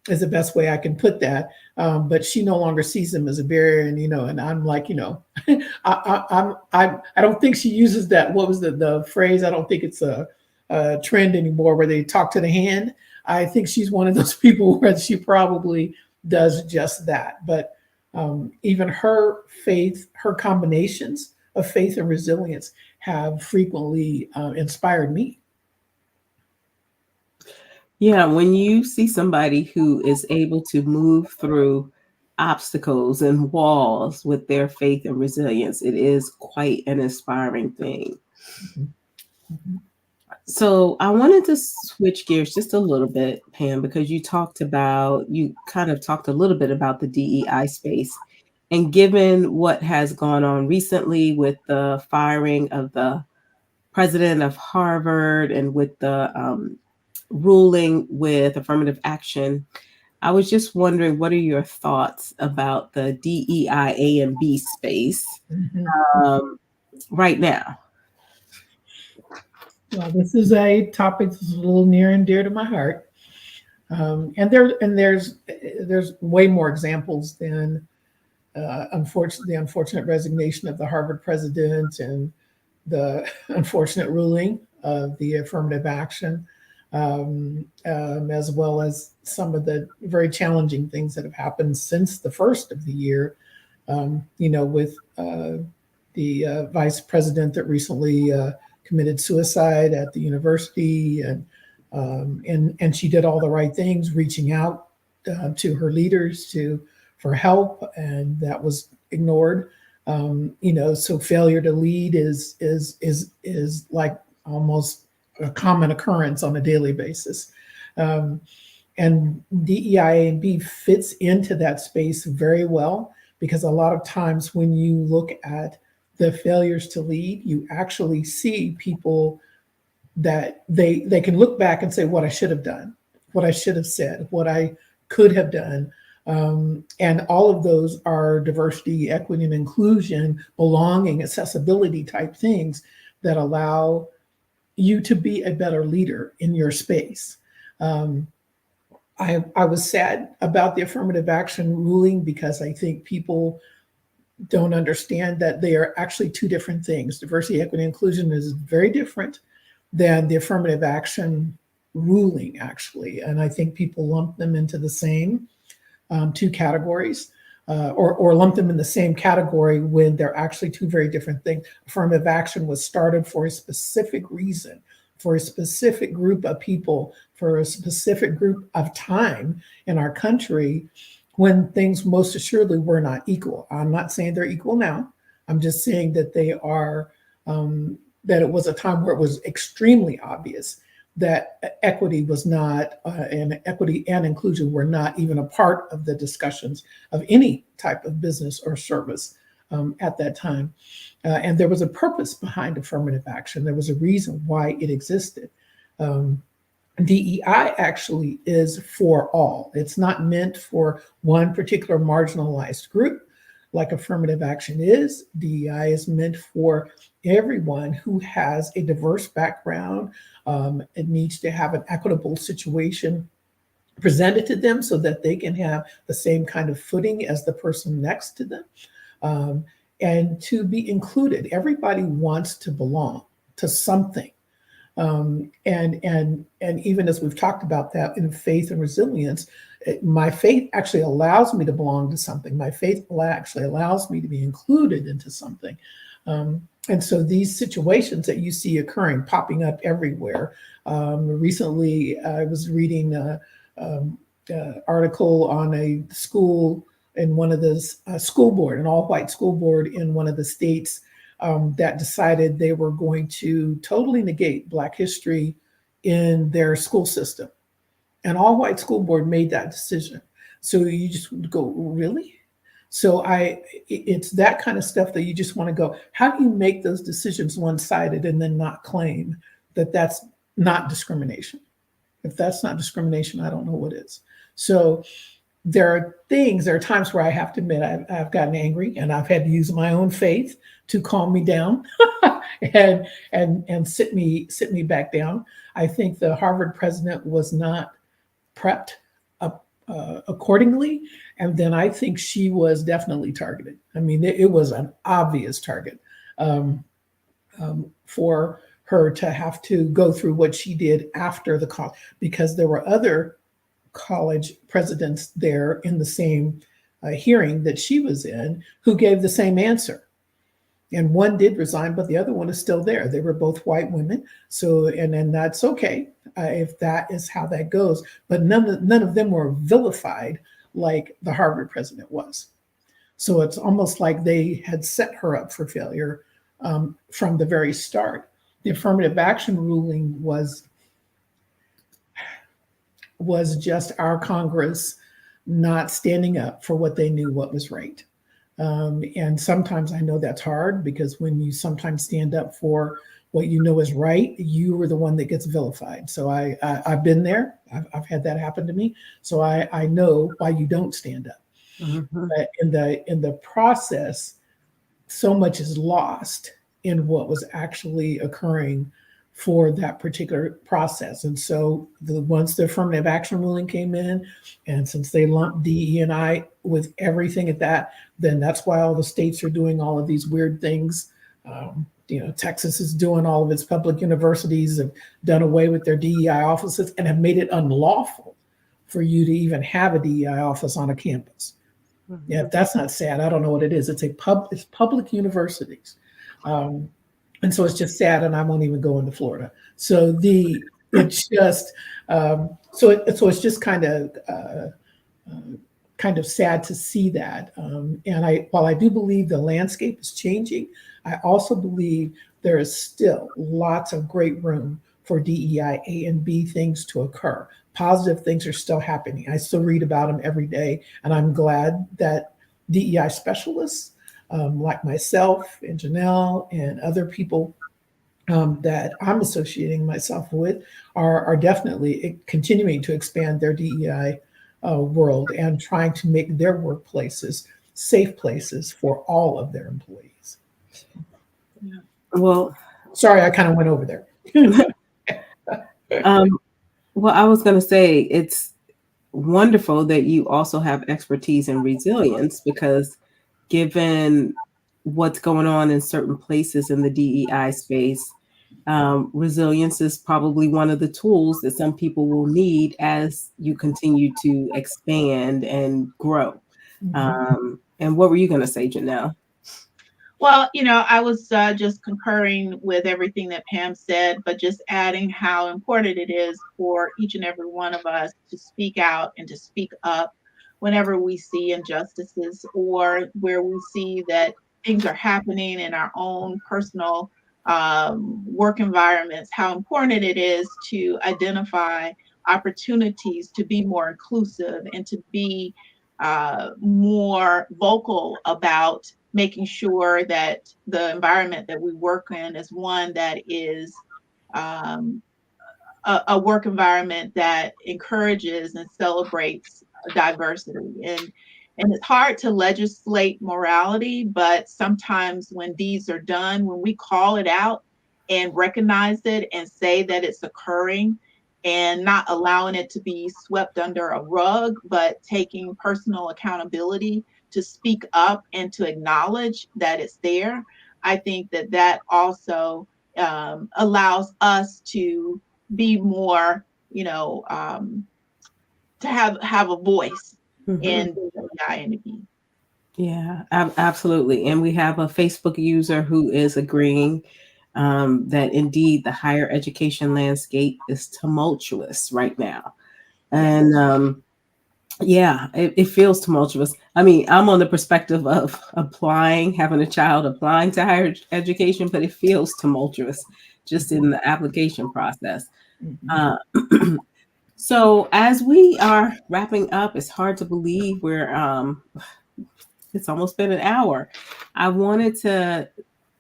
is the best way I can put that. But she no longer sees them as a barrier, and I'm like, I don't think she uses that. What was the phrase? I don't think it's a trend anymore where they talk to the hand. I think she's one of those people where she probably does just that. But even her faith, her combinations of faith and resilience have frequently inspired me. Yeah, when you see somebody who is able to move through obstacles and walls with their faith and resilience, it is quite an inspiring thing. Mhm. Mhm. So I wanted to switch gears just a little bit, Pam, because you kind of talked a little bit about the DEI space. And given what has gone on recently with the firing of the president of Harvard and with the ruling with affirmative action, I was just wondering, what are your thoughts about the DEI and B space Mhm. um, right now? Well, this is a topic that's a little near and dear to my heart. And there's way more examples than the unfortunate resignation of the Harvard president and the unfortunate ruling of the affirmative action, as well as some of the very challenging things that have happened since the first of the year. With the vice president that recently committed suicide at the university, and she did all the right things, reaching out to her leaders for help, and that was ignored. So failure to lead is like almost a common occurrence on a daily basis. Um, and DEI and B fits into that space very well, because a lot of times when you look at the failures to lead, you actually see people that they can look back and say what I should have done, what I should have said, what I could have done. And all of those are diversity, equity, and inclusion, belonging, accessibility type things that allow you to be a better leader in your space. Um, I was sad about the affirmative action ruling because I think people don't understand that they are actually two different things. Diversity, equity, inclusion is very different than the affirmative action ruling, actually. And I think people lump them into the same two categories, or lump them in the same category when they're actually two very different things. Affirmative action was started for a specific reason, for a specific group of people, for a specific group of time in our country when things most assuredly were not equal. I'm not saying they're equal now. I'm just saying that they are, that it was a time where it was extremely obvious that equity was not, and equity and inclusion were not even a part of the discussions of any type of business or service at that time. And there was a purpose behind affirmative action. There was a reason why it existed. DEI actually is for all. It's not meant for one particular marginalized group like affirmative action is. DEI is meant for everyone who has a diverse background. It needs to have an equitable situation presented to them so that they can have the same kind of footing as the person next to them, and to be included. Everybody wants to belong to something. And even as we've talked about that in faith and resilience, my faith actually allows me to belong to something. My faith actually allows me to be included into something. And so these situations that you see occurring, popping up everywhere. Recently, I was reading an article on a school in one of the school board, an all-white school board in one of the states, that decided they were going to totally negate Black history in their school system. An all-white school board made that decision. So you just go, really? So it's that kind of stuff that you just want to go, how do you make those decisions one-sided and then not claim that that's not discrimination? If that's not discrimination, I don't know what is. So there are times where I have to admit I've gotten angry, and I've had to use my own faith to calm me down and sit me back down. I think the Harvard president was not prepped accordingly, and then I think she was definitely targeted. I mean, it was an obvious target for her to have to go through what she did after the call, because there were other college presidents there in the same hearing that she was in who gave the same answer. And one did resign, but the other one is still there. They were both white women. So, and then that's okay if that is how that goes. But none of them were vilified like the Harvard president was. So it's almost like they had set her up for failure from the very start. The affirmative action ruling was just our Congress not standing up for what they knew what was right. And sometimes I know that's hard, because when you sometimes stand up for what you know is right, you are the one that gets vilified. So I've been there. I've had that happen to me. So I know why you don't stand up. Mm-hmm. But in the process, so much is lost in what was actually occurring for that particular process. And so once the affirmative action ruling came in, and since they lumped DE and I with everything at that, then that's why all the states are doing all of these weird things. Texas is doing, all of its public universities have done away with their DEI offices and have made it unlawful for you to even have a DEI office on a campus. Mm-hmm. Yeah, if that's not sad, I don't know what it is. It's public universities. And so it's just sad, and I won't even go into Florida. So it's just so it's just kind of sad to see that. And while I do believe the landscape is changing, I also believe there is still lots of great room for DEI A and B things to occur. Positive things are still happening. I still read about them every day, and I'm glad that DEI specialists like myself and Janelle and other people that I'm associating myself with are definitely continuing to expand their DEI world and trying to make their workplaces safe places for all of their employees. Well, sorry, I kind of went over there. Well, I was going to say it's wonderful that you also have expertise in resilience, because given what's going on in certain places in the DEI space, resilience is probably one of the tools that some people will need as you continue to expand and grow. And what were you going to say, Janelle? Well, I was just concurring with everything that Pam said, but just adding how important it is for each and every one of us to speak out and to speak up whenever we see injustices or where we see that things are happening in our own personal work environments, how important it is to identify opportunities to be more inclusive and to be more vocal about making sure that the environment that we work in is one that is a work environment that encourages and celebrates diversity. And it's hard to legislate morality, but sometimes when deeds are done, when we call it out and recognize it and say that it's occurring and not allowing it to be swept under a rug, but taking personal accountability to speak up and to acknowledge that it's there, I think that also allows us to be more, to have a voice in DEI and the B. Yeah, absolutely. And we have a Facebook user who is agreeing that indeed the higher education landscape is tumultuous right now. And yeah, it feels tumultuous. I mean, I'm on the perspective of having a child applying to higher education, but it feels tumultuous just in the application process. So as we are wrapping up, it's hard to believe it's almost been an hour. I wanted to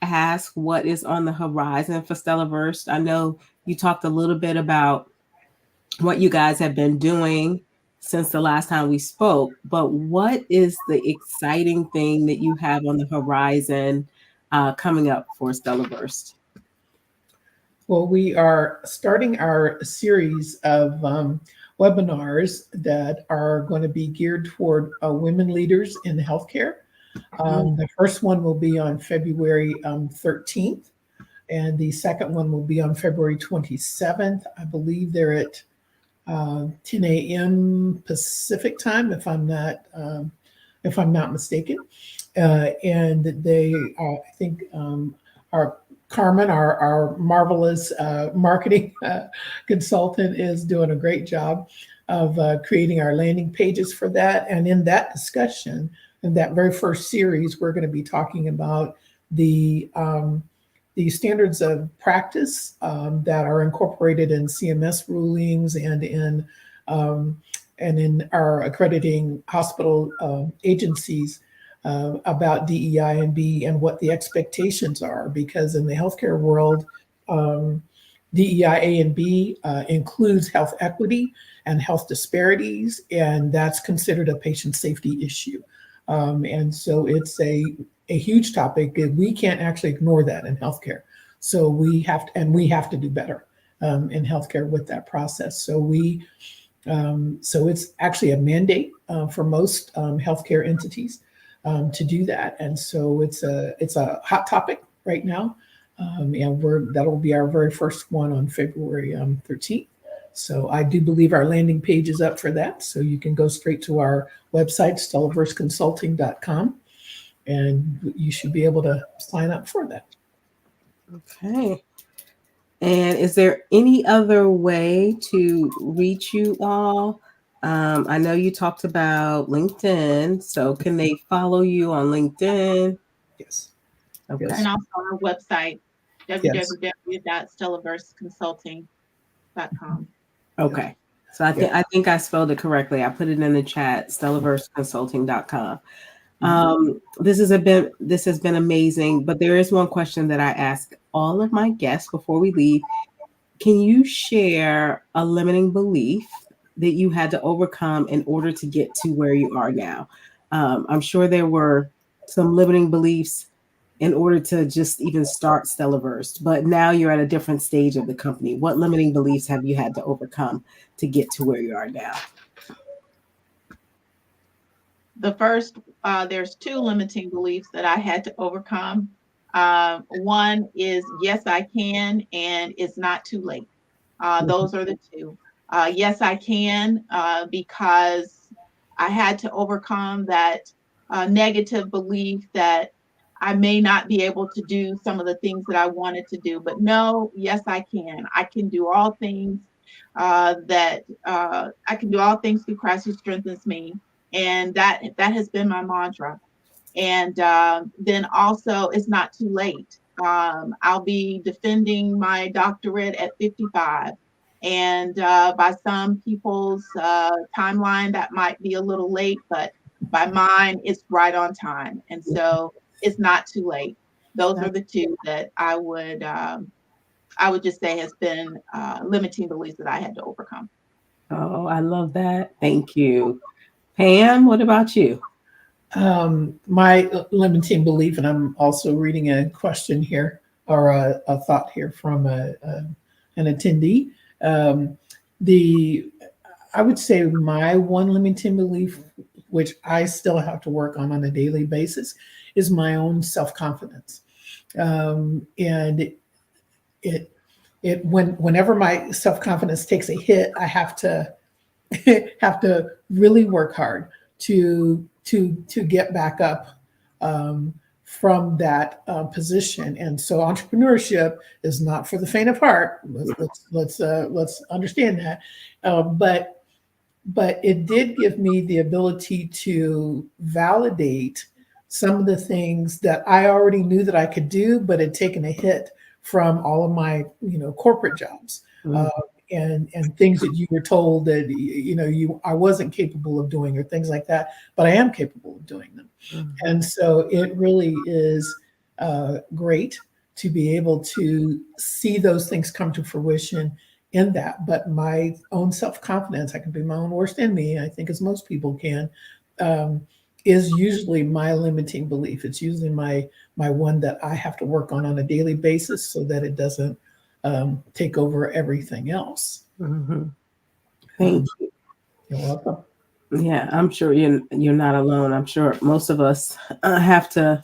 ask what is on the horizon for Stellaverse. I know you talked a little bit about what you guys have been doing since the last time we spoke, but what is the exciting thing that you have on the horizon coming up for Stellaverse? Well, we are starting our series of webinars that are going to be geared toward women leaders in healthcare. The first one will be on February 13th, and the second one will be on February 27th. I believe they're at 10 a.m. Pacific time, if I'm not mistaken. And they, I think, are Carmen, our marvelous marketing consultant, is doing a great job of creating our landing pages for that. And in that discussion, in that very first series, we're going to be talking about the standards of practice that are incorporated in CMS rulings and in our accrediting hospital agencies about DEI and B and what the expectations are. Because in the healthcare world, DEI A and B includes health equity and health disparities, and that's considered a patient safety issue. And so it's a huge topic. We can't actually ignore that in healthcare. So we have to do better in healthcare with that process. So it's actually a mandate for most healthcare entities to do that, and so it's a hot topic right now, and that'll be our very first one on February 13th. So I do believe our landing page is up for that, so you can go straight to our website stellaverseconsulting.com, and you should be able to sign up for that. Okay. And is there any other way to reach you all? I know you talked about LinkedIn, so can they follow you on LinkedIn? Yes, Okay. yes, And also our website, yes, www.stellaverseconsulting.com. Okay. So I yeah. think I spelled it correctly. I put it in the chat, stellaverseconsulting.com. Mhm. This has been amazing, but there is one question that I ask all of my guests before we leave. Can you share a limiting belief that you had to overcome in order to get to where you are now? I'm sure there were some limiting beliefs in order to just even start Stellaverse, but now you're at a different stage of the company. What limiting beliefs have you had to overcome to get to where you are now? The first, there's two limiting beliefs that I had to overcome. One is yes, I can, and it's not too late. Those are the two. Yes, I can, because I had to overcome that negative belief that I may not be able to do some of the things that I wanted to do. But no, yes, I can. I can do all things that I can do all things through Christ who strengthens me, and that has been my mantra. And then also, it's not too late. I'll be defending my doctorate at 55. And by some people's timeline, that might be a little late, but by mine, it's right on time. And so it's not too late. Those are the two that I would just say has been limiting beliefs that I had to overcome. Oh, I love that. Thank you. Pam, what about you? My limiting belief, and I'm also reading a question here or a thought here from an attendee. Um, the I would say my one limiting belief, which I still have to work on a daily basis, is my own self confidence. And it whenever my self confidence takes a hit, I have to have to really work hard to get back up from that position. And so entrepreneurship is not for the faint of heart. Let's understand that. But it did give me the ability to validate some of the things that I already knew that I could do, but had taken a hit from all of my corporate jobs. Mm, And things that you were told that I wasn't capable of doing or things like that, but I am capable of doing them. mm, And so it really is great to be able to see those things come to fruition in that. But my own self confidence, I can be my own worst enemy, I think, as most people can, um, is usually my limiting belief. It's usually my one that I have to work on a daily basis so that it doesn't take over everything else. mhm. Thank Um, you're welcome. Yeah, I'm sure you're not alone. I'm sure most of us have to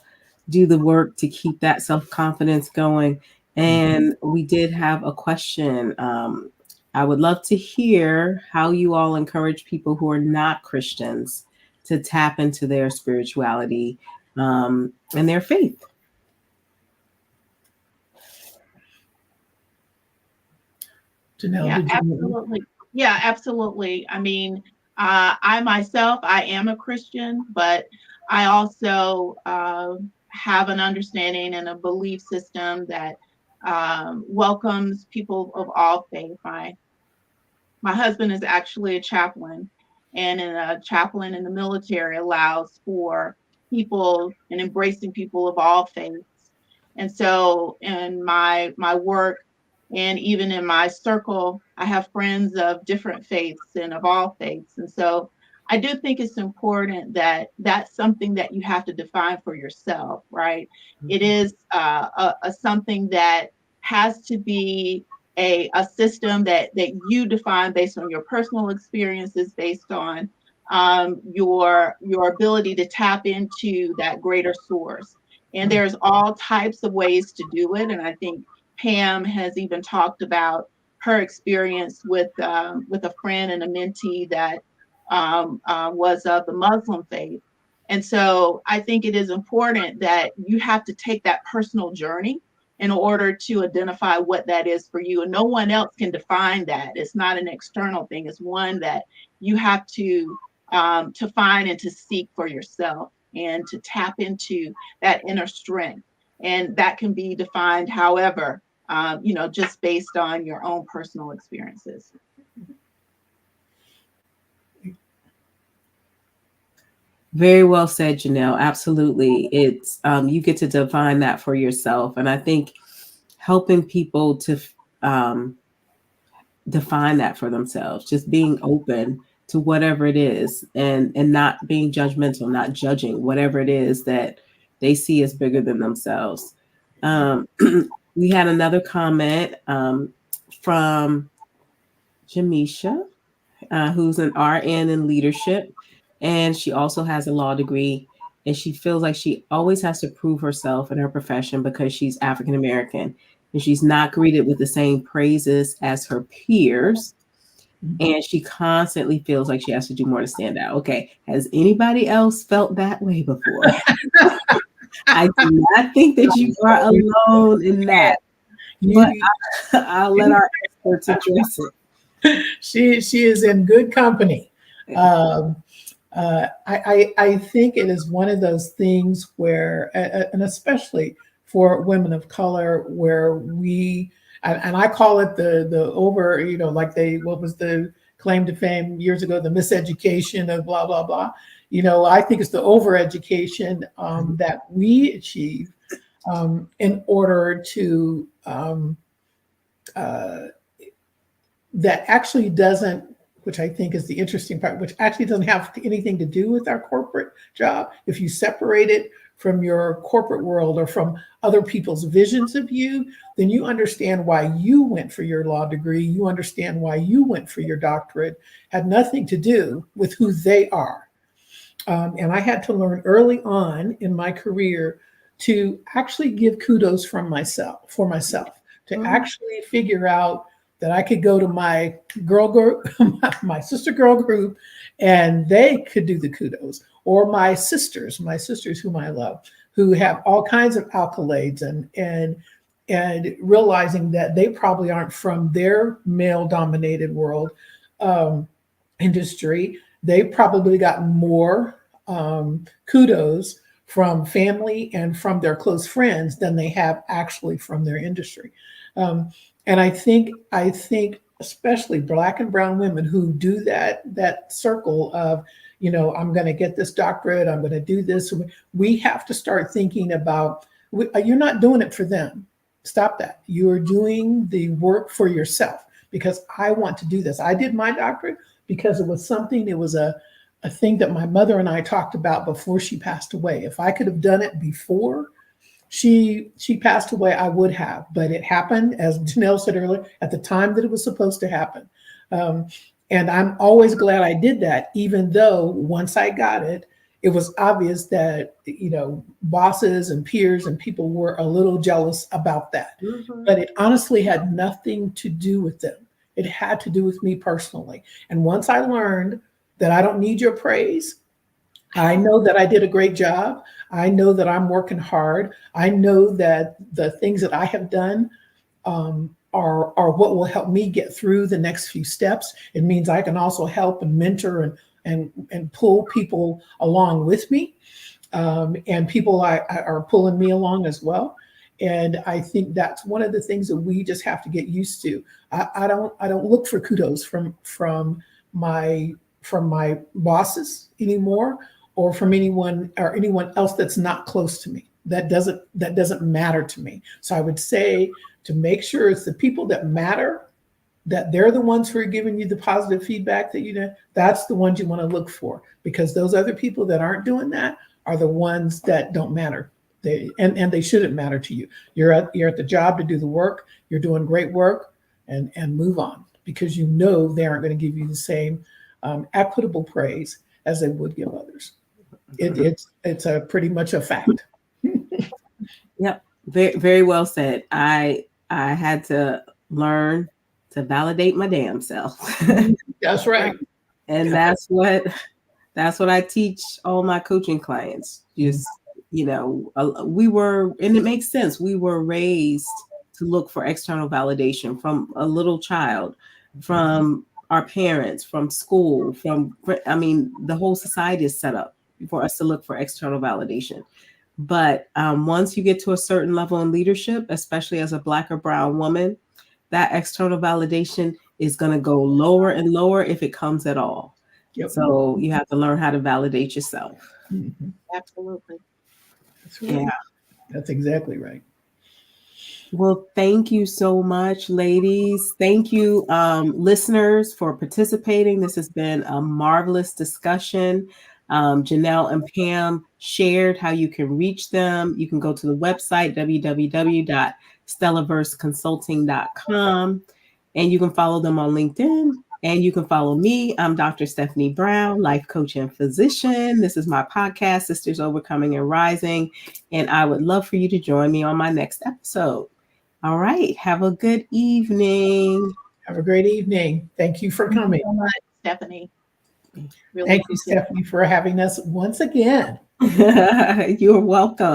do the work to keep that self-confidence going. And we did have a question. I would love to hear how you all encourage people who are not Christians to tap into their spirituality and their faith. Janelle, Yeah, did you? absolutely. Yeah, absolutely. I mean, I myself, I am a Christian, but I also have an understanding and a belief system that welcomes people of all faith. My husband is actually a chaplain, and a chaplain in the military allows for people and embracing people of all faiths. And so, in my work, and even in my circle, I have friends of different faiths and of all faiths. And so, I do think it's important that that's something that you have to define for yourself, right? It is a something that has to be a system that you define based on your personal experiences, based on your ability to tap into that greater source. And there's all types of ways to do it. And I think Pam has even talked about her experience with a friend and a mentee that was of the Muslim faith. And so I think it is important that you have to take that personal journey in order to identify what that is for you. And no one else can define that. It's not an external thing. It's one that you have to find and to seek for yourself and to tap into that inner strength. And that can be defined however, just based on your own personal experiences. Very well said, Janelle. Absolutely. It's you get to define that for yourself. And I think helping people to define that for themselves, just being open to whatever it is and not being judgmental, not judging whatever it is that they see as bigger than themselves. We had another comment from Jamisha, who's an RN in leadership, and she also has a law degree. And she feels like she always has to prove herself in her profession because she's African American and she's not greeted with the same praises as her peers. And she constantly feels like she has to do more to stand out. Okay, has anybody else felt that way before? I do not think that you are alone in that. But I'll let our experts address it. She is in good company. I think it is one of those things where, and especially for women of color, where we, and I call it the over, like what was the claim to fame years ago, the miseducation of blah, blah, blah. I think it's the overeducation that we achieve in order to, that actually doesn't, which I think is the interesting part, which actually doesn't have anything to do with our corporate job. If you separate it from your corporate world or from other people's visions of you, then you understand why you went for your law degree. You understand why you went for your doctorate. Had nothing to do with who they are. And I had to learn early on in my career to actually give kudos for myself, to actually figure out that I could go to my girl group, my sister girl group, and they could do the kudos, or my sisters whom I love, who have all kinds of accolades, and realizing that they probably aren't from their male-dominated world industry. They probably got more kudos from family and from their close friends than they have actually from their industry. And I think especially Black and brown women who do that circle of, I'm going to get this doctorate, I'm going to do this. We have to start thinking about, you're not doing it for them. Stop that. You are doing the work for yourself, because I want to do this. I did my doctorate because it was a thing that my mother and I talked about before she passed away. If I could have done it before she passed away, I would have, but it happened, as Janelle said earlier, at the time that it was supposed to happen. And I'm always glad I did that, even though once I got it, it was obvious that, bosses and peers and people were a little jealous about that. Mm-hmm. But it honestly had nothing to do with them. It had to do with me personally. And once I learned that I don't need your praise, I know that I did a great job. I know that I'm working hard. I know that the things that I have done are what will help me get through the next few steps. It means I can also help and mentor and pull people along with me. And people are pulling me along as well. And I think that's one of the things that we just have to get used to. I don't look for kudos from my bosses anymore, or from anyone else that's not close to me. That doesn't matter to me. So I would say to make sure it's the people that matter, that they're the ones who are giving you the positive feedback that that's the ones you want to look for, because those other people that aren't doing that are the ones that don't matter And they shouldn't matter to you. You're at the job to do the work. You're doing great work, and move on, because you know they aren't going to give you the same equitable praise as they would give others. It's a pretty much a fact. Yep. Very, very well said. I had to learn to validate my damn self. That's right. And that's what I teach all my coaching clients. Just, we were, and it makes sense. We were raised to look for external validation from a little child, from our parents, from school, the whole society is set up for us to look for external validation. But once you get to a certain level in leadership, especially as a Black or brown woman, that external validation is going to go lower and lower if it comes at all. Yep. So you have to learn how to validate yourself. Mhm. Absolutely. That's right. Yeah. That's exactly right. Well, thank you so much, ladies. Thank you, listeners, for participating. This has been a marvelous discussion. Janelle and Pam shared how you can reach them. You can go to the website, www.stellaverseconsulting.com, and you can follow them on LinkedIn. And you can follow me. I'm Dr. Stephanie Brown, life coach and physician. This is my podcast, Sisters Overcoming and Rising. And I would love for you to join me on my next episode. All right. Have a good evening. Have a great evening. Thank you for coming. Thank you so much, Stephanie. Really Thank you, appreciate it. Stephanie, for having us once again. You're welcome.